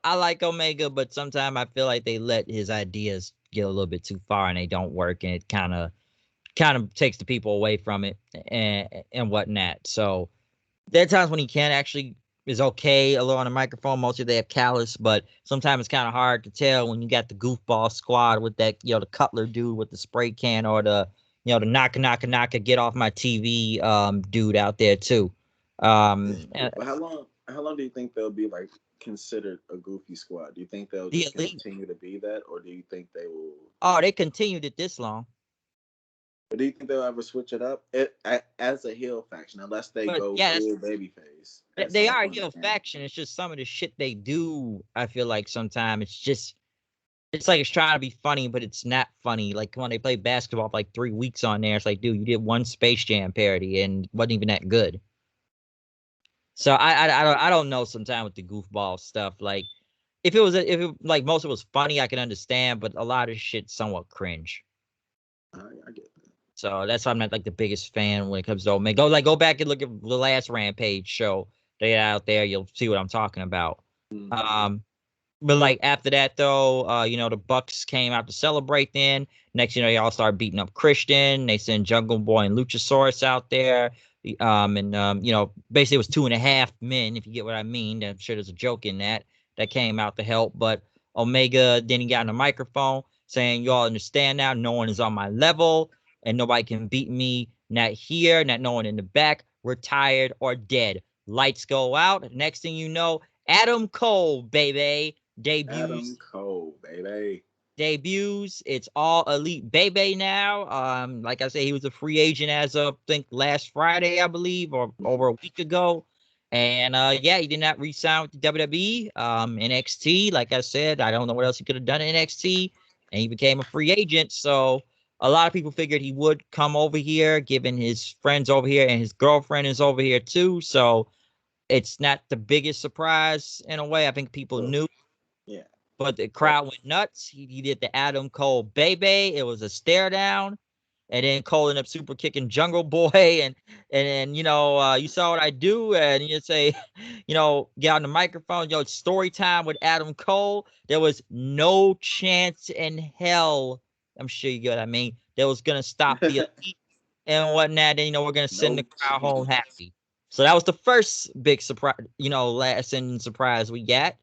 A: I like Omega, but sometimes I feel like they let his ideas get a little bit too far and they don't work, and it kind of takes the people away from it and whatnot. So there are times when he can actually is okay a little on the microphone. Mostly they have callous, but sometimes it's kind of hard to tell when you got the goofball squad with that, the Cutler dude with the spray can, or the knocker get off my TV dude out there too.
B: But how long do you think they'll be like considered a goofy squad? Do you think they'll
A: The
B: just
A: elite.
B: continue to be that, or do you think they will?
A: Oh, they continued it this long.
B: Or do you think they'll ever switch it up as a heel faction, unless they
A: But
B: go
A: yeah,
B: full babyface at
A: they
B: some
A: are a
B: point
A: heel
B: again?
A: faction. It's just some of the shit they do. I feel like sometimes it's like it's trying to be funny, but it's not funny. Like when they play basketball for like 3 weeks on there, it's like, dude, you did one Space Jam parody and wasn't even that good. So I don't know sometimes with the goofball stuff. Like if it like most of it was funny, I can understand, but a lot of shit somewhat cringe.
B: I get that.
A: So that's why I'm not like the biggest fan when it comes to Omega. Go back and look at the last Rampage show they had out there. You'll see what I'm talking about.
B: Mm-hmm.
A: Um, But like after that though, the Bucks came out to celebrate then. Next, y'all start beating up Christian. They send Jungle Boy and Luchasaurus out there. Basically it was 2.5 men, if you get what I mean. I'm sure there's a joke in that came out to help. But Omega then he got on the microphone saying, y'all understand now, no one is on my level and nobody can beat me. Not here, not no one in the back, retired or dead. Lights go out. Next thing you know, Adam Cole, baby,
B: Adam
A: debuts.
B: Cole, baby.
A: It's all elite baby now. Like I said, he was a free agent as of I think last Friday, I believe, or over a week ago. And yeah, he did not re-sign with the WWE. NXT, like I said, I don't know what else he could have done in NXT, and he became a free agent. So a lot of people figured he would come over here, given his friends over here and his girlfriend is over here too. So it's not the biggest surprise in a way. I think people
B: Well,
A: knew,
B: yeah.
A: but the
B: But
A: crowd went nuts. He did the Adam Cole baby. It was a stare down. And then Cole ended up super kicking Jungle Boy, and you saw what I do, and you say, get on the microphone, it's story time with Adam Cole. There was no chance in hell, I'm sure you get what I mean, that was gonna stop the elite and whatnot. And we're gonna send the
B: no
A: crowd home
B: chance.
A: happy. So that was the first big surprise, last ending surprise we got.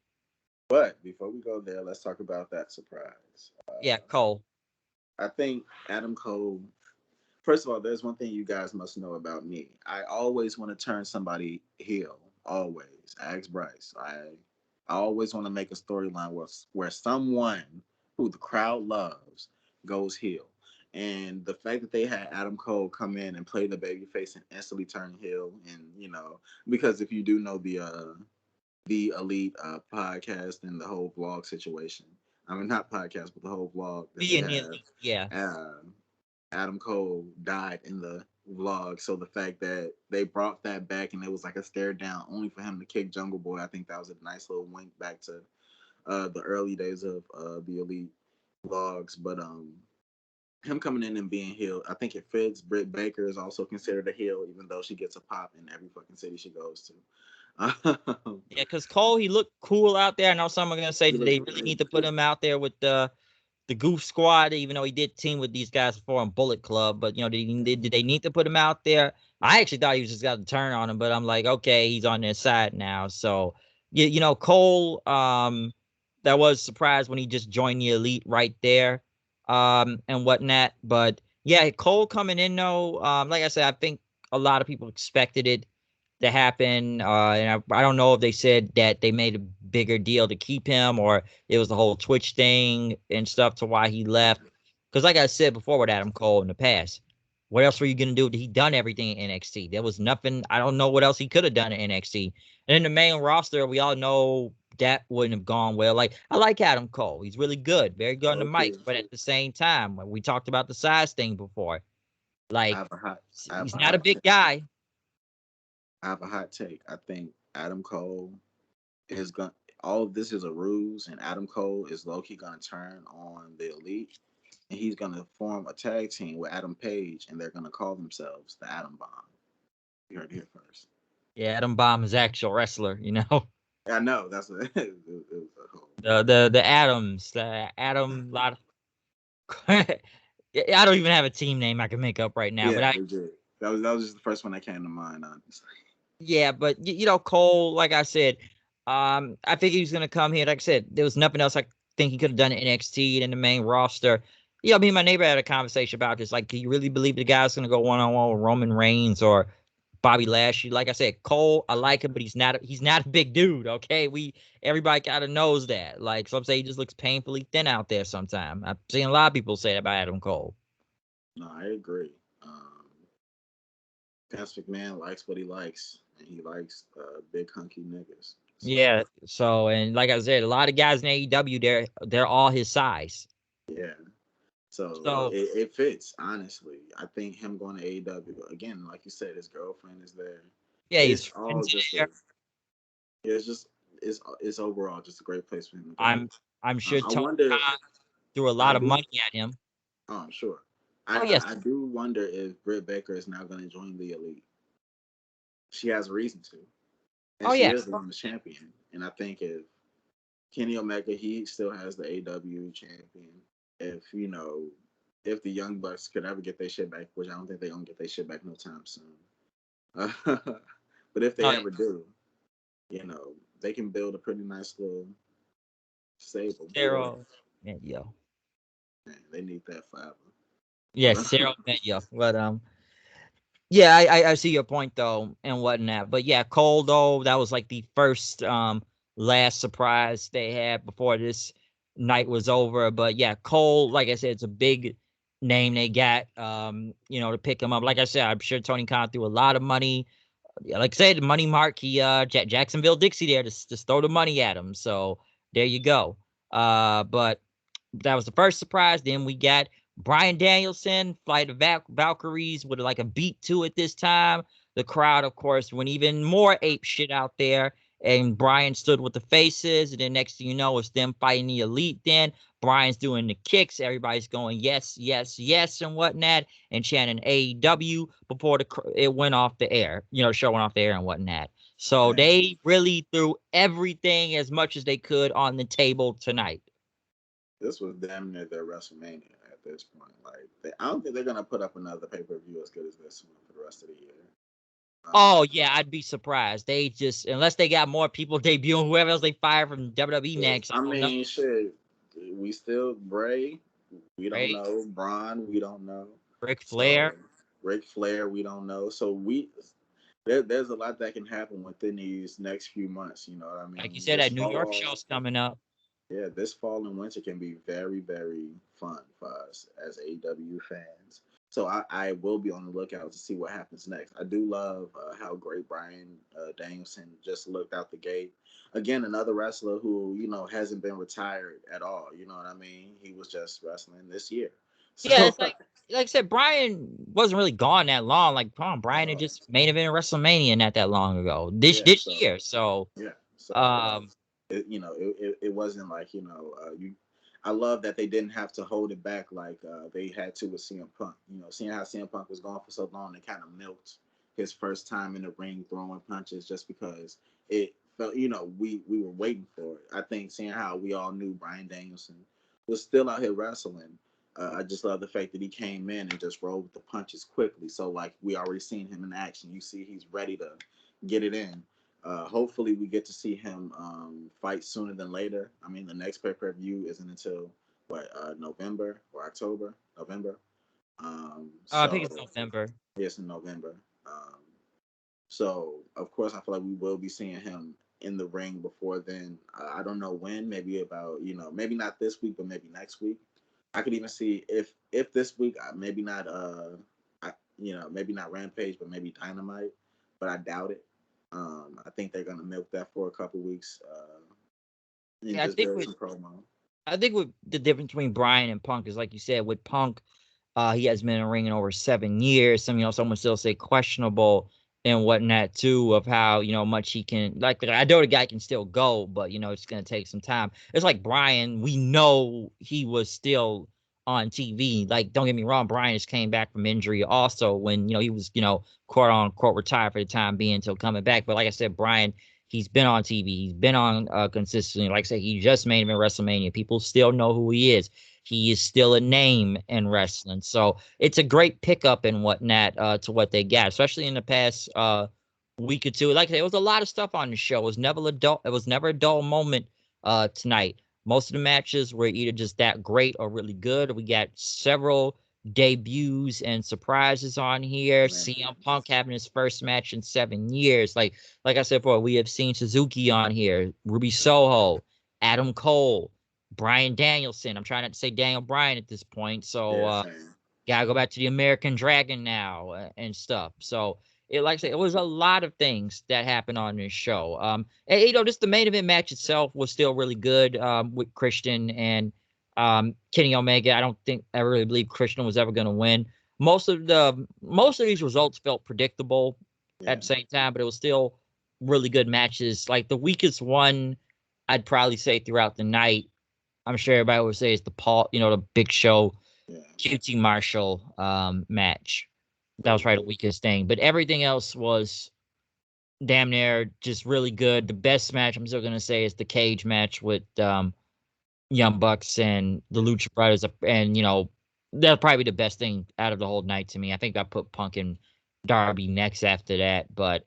B: But before we go there, let's talk about that surprise.
A: Yeah, Cole.
B: I think Adam Cole. First of all, there's one thing you guys must know about me. I always want to turn somebody heel. Always. Ask Bryce. I always want to make a storyline where someone who the crowd loves goes heel. And the fact that they had Adam Cole come in and play the babyface and instantly turn heel, and because if you do know the Elite podcast and the whole vlog situation. I mean, not podcast, but the whole vlog that they
A: Being the
B: have.
A: elite, yeah.
B: Uh, Adam Cole died in the vlog, so the fact that they brought that back and it was like a stare down only for him to kick Jungle Boy, I think that was a nice little wink back to the early days of the Elite. vlogs, but him coming in and being heel, I think it fits. Britt Baker is also considered a heel, even though she gets a pop in every fucking city she goes to.
A: Yeah, because Cole, he looked cool out there. I know some are gonna say
B: He
A: that
B: looks
A: they really
B: great.
A: need to put him out there with the Goof Squad, even though he did team with these guys before on Bullet Club. But did they need to put him out there? I actually thought he was just got to turn on him, but I'm like, okay, he's on their side now. So Cole, that was surprised when he just joined the Elite right there, and whatnot. But yeah, Cole coming in though, like I said, I think a lot of people expected it to happen. And I don't know if they said that they made a bigger deal to keep him or it was the whole Twitch thing and stuff to why he left. Because like I said before with Adam Cole in the past, what else were you going to do? He done everything in NXT. There was nothing. I don't know what else he could have done in NXT. And in the main roster, we all know that wouldn't have gone well. Like, I like Adam Cole. He's really good. Very good on the mic.
B: Okay.
A: But at the same time, we talked about the size thing before.
B: I
A: Like,
B: have a hot, I have
A: he's
B: a
A: not a
B: hot
A: big
B: take.
A: guy.
B: I have a hot take. I think Adam Cole is going. All of this is a ruse, and Adam Cole is low key gonna turn on the Elite, and he's gonna form a tag team with Adam Page, and they're gonna call themselves the Atom Bomb. You heard it here first.
A: Yeah, Adam Bomb is actual wrestler.
B: I know that's what it was a whole.
A: The Adams, the Adam lot. I don't even have a team name I can make up right now,
B: Yeah,
A: but I
B: legit. That was just the first one that came to mind, honestly.
A: yeah, but Cole, like I said, I think he was gonna come here. Like I said, there was nothing else I think he could have done in NXT and in the main roster. Me and my neighbor had a conversation about this. Like, do you really believe the guy's gonna go 1-on-1 with Roman Reigns or Bobby Lashley? Like I said, Cole, I like him, but he's not a big dude. Okay, everybody kind of knows that. Like some say, he just looks painfully thin out there. Sometimes I've seen a lot of people say that about Adam Cole.
B: No, I agree. Vince McMahon likes what he likes, and he likes big hunky niggas. So
A: Yeah. So and like I said, a lot of guys in AEW, they're all his size.
B: yeah, so
A: So
B: it fits honestly. I think him going to AEW again, like you said, his girlfriend is there.
A: yeah, his
B: It's all
A: friends
B: just
A: there.
B: it's just it's overall just a great place for him to go.
A: I'm sure
B: I
A: Tony
B: wonder.
A: Khan threw a
B: I
A: lot of
B: do.
A: money at him.
B: Oh, I'm sure.
A: Oh yes.
B: I do wonder if Britt Baker is now going to join the Elite. She has a reason to, and
A: Oh
B: she
A: yeah.
B: is the women's champion. And I think if Kenny Omega, he still has the AW champion. If if the Young Bucks could ever get their shit back, which I don't think they're gonna get their shit back no time soon. But if
A: Oh
B: they
A: yeah.
B: ever do, they can build a pretty nice little stable. But
A: Cyril Medio.
B: man, they need that forever.
A: Yeah,
B: But
A: Cyril Medio. But yeah, I see your point though and whatnot. But yeah, Cole though, that was like the first last surprise they had before this night was over. But yeah, Cole, like I said, it's a big name they got to pick him up. Like I said, I'm sure Tony Khan threw a lot of money. Yeah, like I said, the money mark, he Jacksonville Dixie there just throw the money at him. So there you go. But that was the first surprise. Then we got Bryan Danielson, Flight of Valkyries with like a beat to it this time. The crowd, of course, went even more ape shit out there. And Bryan stood with the faces. And then next thing you know, it's them fighting the Elite then. Bryan's doing the kicks. Everybody's going, yes, yes, yes, and whatnot. And chanting AEW before it went off the air, showing off the air and whatnot. So
B: man,
A: they really threw everything as much as they could on the table tonight.
B: this was damn near their WrestleMania at this point. Like, I don't think they're gonna put up another pay per view as good as this one for the rest of the year.
A: Oh yeah, I'd be surprised. They just unless they got more people debuting, whoever else they fire from WWE next, I
B: I
A: don't know.
B: mean, shit, we still Bray, we don't
A: Right?
B: know. Braun, we don't know.
A: Ric
B: So
A: Flair.
B: Ric Flair, we don't know. So there's a lot that can happen within these next few months. You know what I
A: Like you
B: mean?
A: said, that New York show's coming up.
B: Yeah, this fall and winter can be very, very fun for us as AW fans. So I will be on the lookout to see what happens next. I do love how great Bryan Danielson just looked out the gate. Again, another wrestler who hasn't been retired at all. You know what I mean? He was just wrestling this year.
A: Yeah,
B: So
A: it's like I said, Bryan wasn't really gone that long. Like, come on, Bryan had just main event WrestleMania not that long ago. This
B: yeah,
A: this
B: so
A: year. So
B: yeah, so
A: um
B: it wasn't like you. I love that they didn't have to hold it back like they had to with CM Punk. You know, seeing how CM Punk was gone for so long, they kind of milked his first time in the ring throwing punches just because it felt, we were waiting for it. I think seeing how we all knew Bryan Danielson was still out here wrestling. I just love the fact that he came in and just rolled with the punches quickly. So like we already seen him in action. You see he's ready to get it in. Hopefully we get to see him fight sooner than later. I mean, the next pay-per-view isn't until November or October, November.
A: I
B: So
A: think it's November.
B: it's in November. Um, so of course I feel like we will be seeing him in the ring before then. I don't know when. Maybe about maybe not this week, but maybe next week. I could even see if this week maybe not maybe not Rampage, but maybe Dynamite. But I doubt it. I think they're gonna milk that for a couple weeks and
A: Yeah,
B: just build some promo.
A: I think with the difference between Bryan and Punk is like you said, with Punk, he has been in the ring in over 7 years. Some would still say questionable and whatnot too, of how much he can. Like I know the guy can still go, but it's gonna take some time. It's like Bryan. We know he was still on TV. Like, don't get me wrong, Bryan just came back from injury also when he was quote unquote retired for the time being until coming back. But like I said, Bryan. He's been on TV. He's been on consistently. Like I said, he just made him in WrestleMania. People still know who he is. He is still a name in wrestling. So it's a great pickup and whatnot to what they got, especially in the past week or two. Like I said, it was a lot of stuff on the show. It was never a dull moment tonight. Most of the matches were either just that great or really good. We got several debuts and surprises on here. CM Punk having his first match in 7 years. Like I said before, we have seen Suzuki on here, Ruby Soho, Adam Cole, Bryan Danielson. I'm trying not to say Daniel Bryan at this point. So gotta go back to the American Dragon now and stuff. So like I said, it was a lot of things that happened on this show. And just the main event match itself was still really good with Christian and Kenny Omega. I really believe Christian was ever going to win. Most of these results felt predictable at the same time, but it was still really good matches. Like the weakest one, I'd probably say throughout the night. I'm sure everybody would say it's the Big Show, QT Marshall match. That was probably the weakest thing, but everything else was damn near just really good. The best match I'm still gonna say is the cage match with Young Bucks and the Lucha Brothers, and that'll probably be the best thing out of the whole night to me. I think I put Punk and Darby next after that, but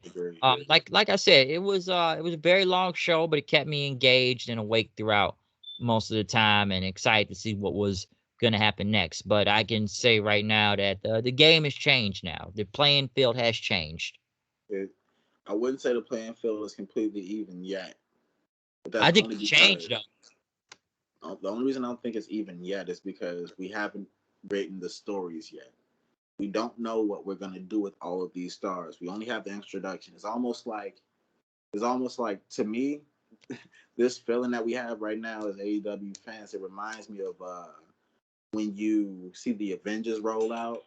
A: like I said, it was a very long show, but it kept me engaged and awake throughout most of the time, and excited to see what was going to happen next. But I can say right now that the game has changed now. The playing field has changed.
B: I wouldn't say the playing field is completely even yet, but that's
A: I think
B: only
A: it's
B: because
A: changed though.
B: the only reason I don't think it's even yet is because we haven't written the stories yet. We don't know what we're gonna do with all of these stars. We only have the introduction. It's almost like to me, this feeling that we have right now as AEW fans, it reminds me of when you see the Avengers roll out.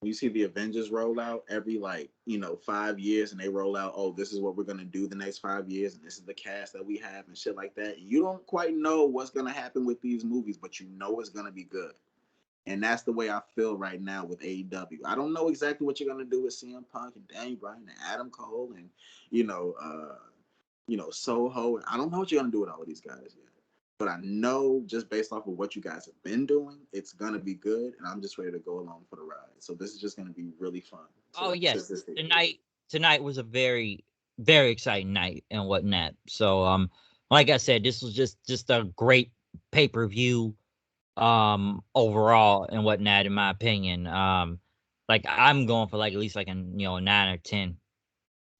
B: You see the Avengers roll out every 5 years, and they roll out, oh, this is what we're gonna do the next 5 years, and this is the cast that we have and shit like that. You don't quite know what's gonna happen with these movies, but you know it's gonna be good. And that's the way I feel right now with AEW. I don't know exactly what you're gonna do with CM Punk and Daniel Bryan and Adam Cole and Soho. I don't know what you're gonna do with all of these guys yet. But I know just based off of what you guys have been doing, it's gonna be good, and I'm just ready to go along for the ride. So this is just gonna be really fun.
A: Oh yes, tonight was a very very exciting night and whatnot. So like I said, this was just a great pay-per-view overall and whatnot in my opinion. Like I'm going for like at least like a 9 or 10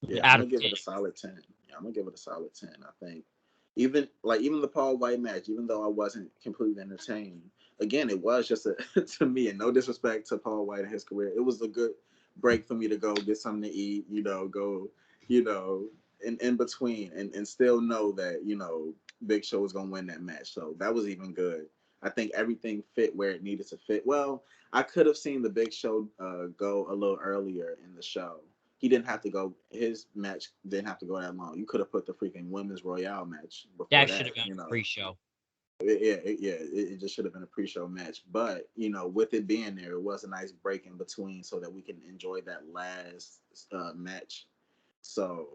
B: Yeah, I'm
A: out
B: gonna
A: of
B: give
A: 10.
B: it a solid 10. Yeah, I'm gonna give it a solid 10. I think even the Paul White match, even though I wasn't completely entertained, again, it was just a to me, and no disrespect to Paul White and his career, it was a good break for me to go get something to eat, go, you know, in between and still know that, Big Show was gonna win that match. So that was even good. I think everything fit where it needed to fit. Well, I could have seen the Big Show go a little earlier in the show. He didn't have to go. His match didn't have to go that long. You could have put the freaking women's Royale match before
A: That should have
B: that.
A: been a pre-show.
B: It just should have been a pre-show match. But with it being there, it was a nice break in between so that we can enjoy that last match. So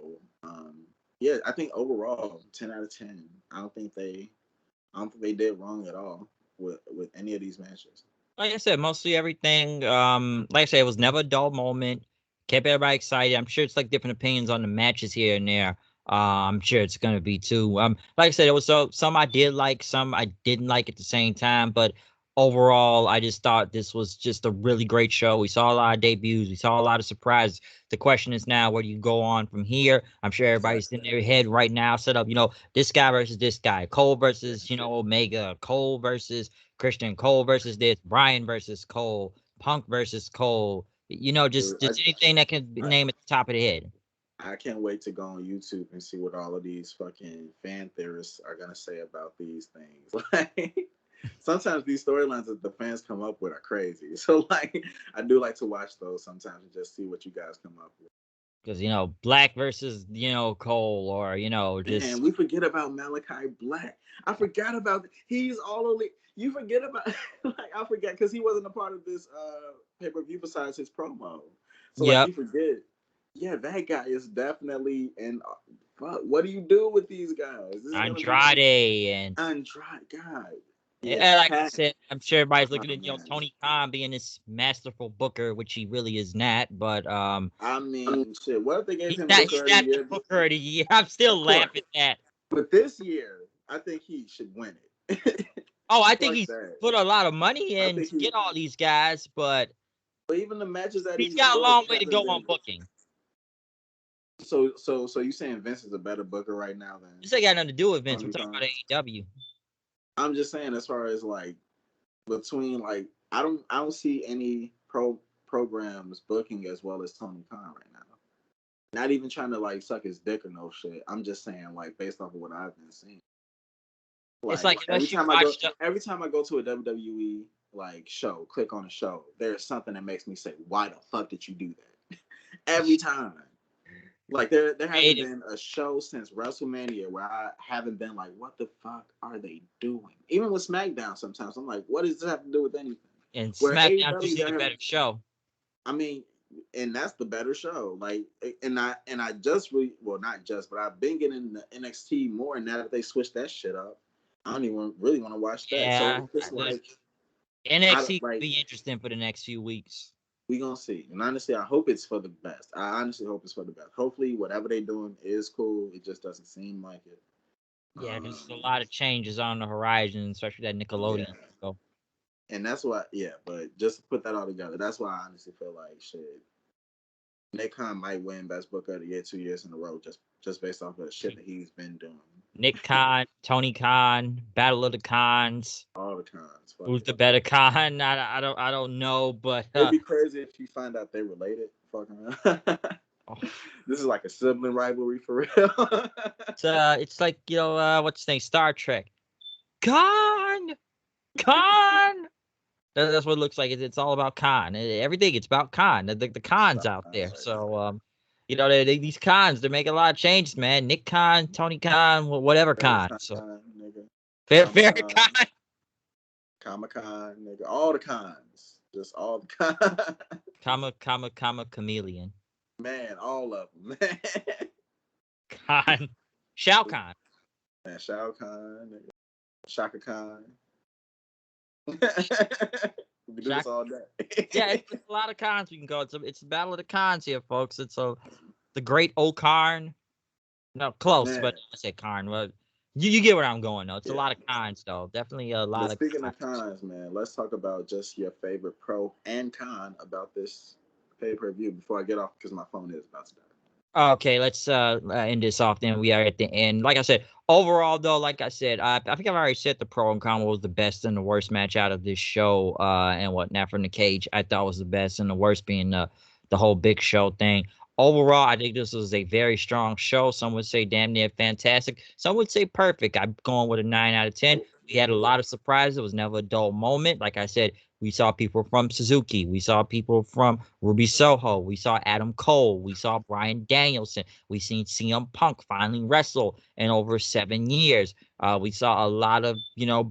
B: I think overall 10 out of 10. I don't think they did wrong at all with any of these matches.
A: Like I said, mostly everything. Like I said, it was never a dull moment. Kept everybody excited. I'm sure it's like different opinions on the matches here and there. I'm sure it's gonna be too. Like I said, it was some I did like, some I didn't like at the same time. But overall, I just thought this was just a really great show. We saw a lot of debuts. We saw a lot of surprises. The question is now, where do you go on from here? I'm sure everybody's in their head right now, set up. This guy versus this guy, Cole versus Omega, Cole versus Christian, Cole versus this, Bryan versus Cole, Punk versus Cole. Just anything that can name at the top of the head.
B: I can't wait to go on YouTube and see what all of these fucking fan theorists are gonna say about these things. Like, sometimes these storylines that the fans come up with are crazy. So, like, I do like to watch those sometimes and just see what you guys come up with.
A: Because Black versus Cole, or just.
B: And we forget about Malachi Black. I forgot about he's all only. You forget about I forget because he wasn't a part of this pay-per-view besides his promo. So like you forget. Yeah, that guy is definitely in. What do you do with these guys?
A: Andrade.
B: God.
A: Yeah, like I said, I'm sure everybody's looking at Tony Khan being this masterful booker, which he really is not. But
B: I mean, shit. What if they gave him
A: Booker of the Year? I'm still laughing at.
B: But this year, I think he should win it.
A: I think he's put a lot of money in to get all these guys, but
B: even the matches that
A: he's got a long way to go on booking.
B: So you saying Vince is a better booker right now than?
A: This ain't got nothing to do with Vince. We're talking about AEW.
B: I'm just saying, as far as like between like I don't see any programs booking as well as Tony Khan right now. Not even trying to like suck his dick or no shit. I'm just saying like based off of what I've been seeing. Like, it's like every time I go to a WWE like show, click on a show, there's something that makes me say, "Why the fuck did you do that?" Every time. Like there hasn't been a show since WrestleMania where I haven't been like, what the fuck are they doing? Even with SmackDown, sometimes I'm like, what does this have to do with anything?
A: And SmackDown is a better show.
B: I mean, and that's the better show. Like, and I just really, well, not just, but I've been getting the NXT more, and now that they switched that shit up, I don't even really want to watch that.
A: Yeah,
B: so it's like
A: NXT could be interesting for the next few weeks.
B: We gonna see, and honestly, I hope it's for the best. I honestly hope it's for the best. Hopefully, whatever they're doing is cool. It just doesn't seem like it.
A: Yeah, there's a lot of changes on the horizon, especially that Nickelodeon show.
B: And that's why, but just to put that all together, that's why I honestly feel like shit. Nick Khan might win Best Booker of the Year 2 years in a row, just based off of the shit that he's been doing.
A: Nick Khan, Tony Khan, Battle of the Khans.
B: All the Khans.
A: Who's the better Khan? I don't know, but
B: it'd be crazy if you find out they're related. Fucking. This is like a sibling rivalry for real.
A: It's like what's his name? Star Trek. Khan. That's what it looks like. It's all about Khan. Everything it's about Khan. The Khans out there. Right. So these Khans, they're making a lot of changes, man. Nick Khan, Tony Khan, whatever Khan. So fair Khan.
B: Comic-Con, nigga. All the Khans. Just all the Khans.
A: Chameleon.
B: Man, all of them, man.
A: Khan. Shao Kahn.
B: Man, Shao Kahn, nigga. Shaka Khan. We do this all day.
A: Yeah, it's a lot of Khans we can go. It's the battle of the Khans here, folks. It's the great O'Karn. No, close, man. But I said Karn. Well, you get where I'm going, though. It's a lot of Khans, though. Definitely a lot of
B: Speaking of Khans, man, let's talk about just your favorite pro and con about this pay-per-view before I get off, because my phone is about to die.
A: Okay, let's end this off then. We are at the end. Like I said, overall, though, like I said, I think I've already said the pro and con was the best and the worst match out of this show and whatnot. From the cage, I thought was the best, and the worst being the whole Big Show thing. Overall, I think this was a very strong show. Some would say damn near fantastic. Some would say perfect. I'm going with a 9 out of 10. We had a lot of surprises. It was never a dull moment. Like I said, we saw people from Suzuki. We saw people from Ruby Soho. We saw Adam Cole. We saw Bryan Danielson. We seen CM Punk finally wrestle in over 7 years. We saw a lot of,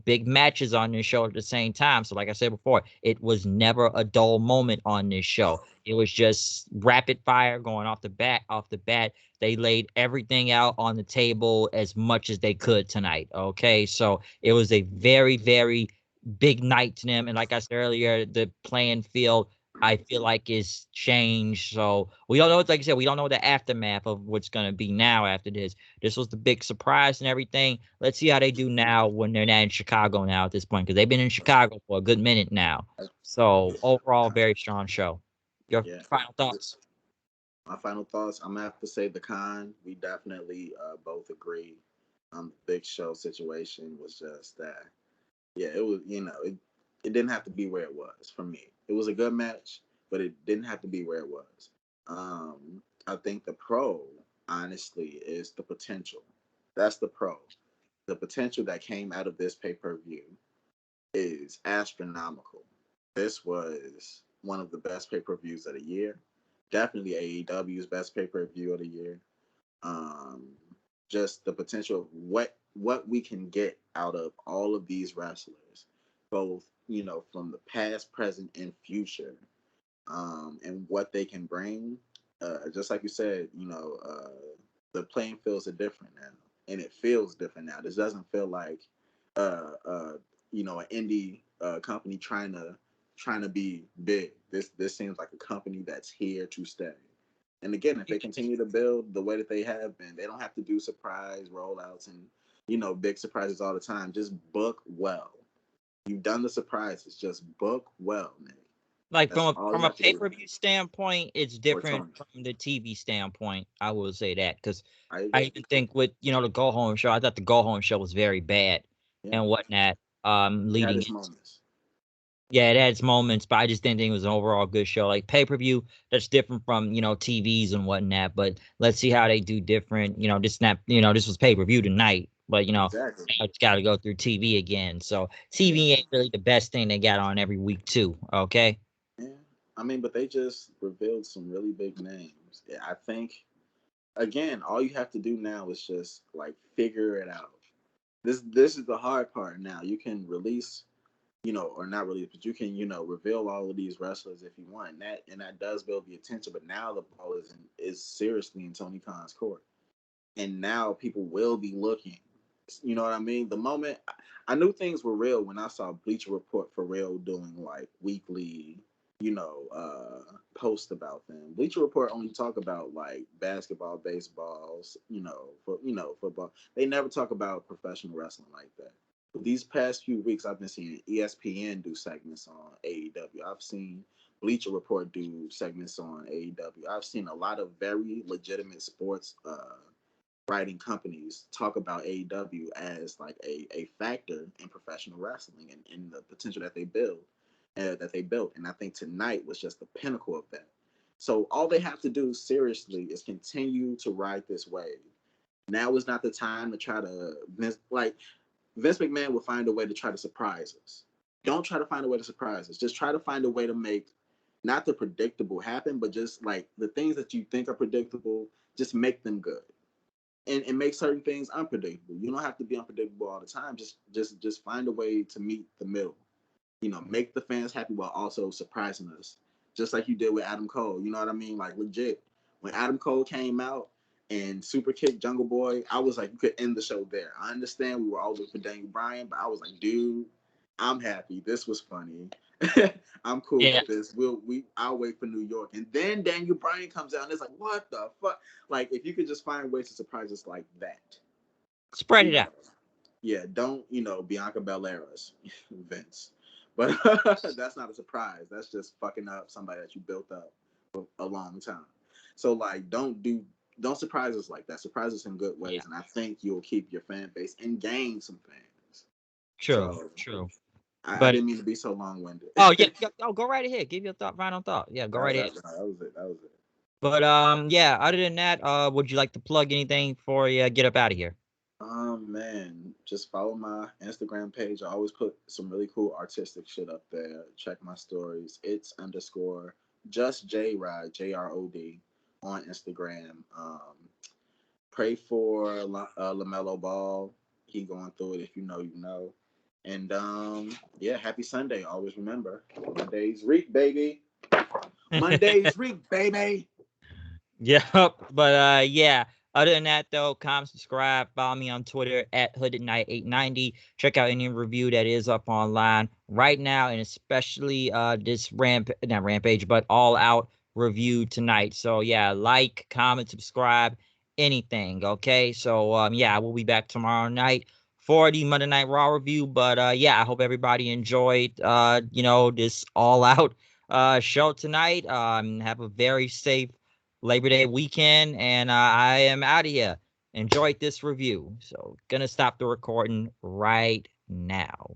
A: big matches on this show at the same time. So like I said before, it was never a dull moment on this show. It was just rapid fire going off the bat. They laid everything out on the table as much as they could tonight. Okay. So it was a very, very big night to them. And like I said earlier, the playing field, I feel like, is changed. So we don't know. Like I said, we don't know the aftermath of what's going to be now after this. This was the big surprise and everything. Let's see how they do now when they're not in Chicago now at this point, because they've been in Chicago for a good minute now. So overall, very strong show. Your final thoughts?
B: My final thoughts. I'm gonna have to say the con. We definitely both agree. Big Show situation was just that. Yeah, it was. It didn't have to be where it was for me. It was a good match, but it didn't have to be where it was. I think the pro, honestly, is the potential. That's the pro. The potential that came out of this pay-per-view is astronomical. This was one of the best pay-per-views of the year. Definitely AEW's best pay-per-view of the year. Um, just the potential of what we can get out of all of these wrestlers, both from the past, present, and future, and what they can bring. Just like you said, the playing fields are different now, and it feels different now. This doesn't feel like uh, uh, an indie company trying to be big. This seems like a company that's here to stay. And again, if they continue to build the way that they have been, they don't have to do surprise rollouts and big surprises all the time. Just book well. You've done the surprises. Just book well, Nick.
A: Like
B: That's
A: from a
B: all
A: from
B: you
A: a
B: have to
A: pay
B: do.
A: per view standpoint, it's
B: Or
A: different
B: Tony.
A: from the TV standpoint. I will say that because
B: I
A: I
B: agree.
A: even think with the go home show, I thought the go home show was very bad
B: Yeah,
A: and whatnot.
B: it had
A: Leading
B: its
A: it,
B: moments.
A: yeah, it had its moments, but I just didn't think it was an overall good show. Like pay per view, that's different from TVs and whatnot. But let's see how they do different. This was pay per view tonight, but
B: Exactly.
A: now it's got to go through TV again. So TV ain't really the best thing they got on every week too. Okay.
B: Yeah. I mean, but they just revealed some really big names. Yeah, I think again, all you have to do now is just like figure it out. This is the hard part now. You can release, or not release, but you can, reveal all of these wrestlers if you want. And that does build the attention. But now the ball is seriously in Tony Khan's court. And now people will be looking. You know what I mean? The moment I knew things were real when I saw Bleacher Report for real doing like weekly, post about them. Bleacher Report only talk about like basketball, baseballs, football. They never talk about professional wrestling like that. But these past few weeks, I've been seeing ESPN do segments on AEW. I've seen Bleacher Report do segments on AEW. I've seen a lot of very legitimate sports writing companies talk about AEW as like a factor in professional wrestling and the potential that they built. And I think tonight was just the pinnacle of that. So all they have to do seriously is continue to ride this wave. Now is not the time to try to like Vince McMahon will find a way to try to surprise us. Don't try to find a way to surprise us. Just try to find a way to make not the predictable happen, but just like the things that you think are predictable, just make them good and make certain things unpredictable. You don't have to be unpredictable all the time. Just find a way to meet the middle. Make the fans happy while also surprising us. Just like you did with Adam Cole. You know what I mean? Like legit. When Adam Cole came out and super kicked Jungle Boy, I was like, you could end the show there. I understand we were all for Daniel Bryan, but I was like, dude, I'm happy. This was funny. I'm cool
A: Yeah.
B: with this. I'll wait for New York. And then Daniel Bryan comes out and it's like, what the fuck? Like, if you could just find ways to surprise us like that.
A: Spread
B: You
A: it
B: know.
A: out.
B: Yeah, don't, Bianca Belair's Vince. But that's not a surprise. That's just fucking up somebody that you built up for a long time. So like don't surprise us like that. Surprise us in good ways.
A: Yeah.
B: And I think you'll keep your fan base and gain some fans.
A: True.
B: So
A: True.
B: I
A: But
B: didn't mean to be so long winded.
A: oh yeah, go right ahead. Give your final thought. Yeah, go right ahead.
B: That was it. That was it.
A: But yeah, other than that, would you like to plug anything before you get up out of here?
B: Man, just follow my Instagram page. I always put some really cool artistic shit up there. Check my stories. It's underscore just J Rod, JROD on Instagram. Pray for LaMelo Ball. He going through it. If you know, you know. And yeah, happy Sunday. Always remember, Monday's Reek, baby. Monday's Reek, baby.
A: Yep. But yeah. Other than that, though, comment, subscribe, follow me on Twitter at HoodedKnight890. Check out any review that is up online right now, and especially this not rampage, but all out review tonight. So yeah, like, comment, subscribe, anything. Okay. So yeah, we'll be back tomorrow night for the Monday Night Raw review. But yeah, I hope everybody enjoyed this all out show tonight. Have a very safe Labor Day weekend, and I am out of here. Enjoyed this review. So, gonna stop the recording right now.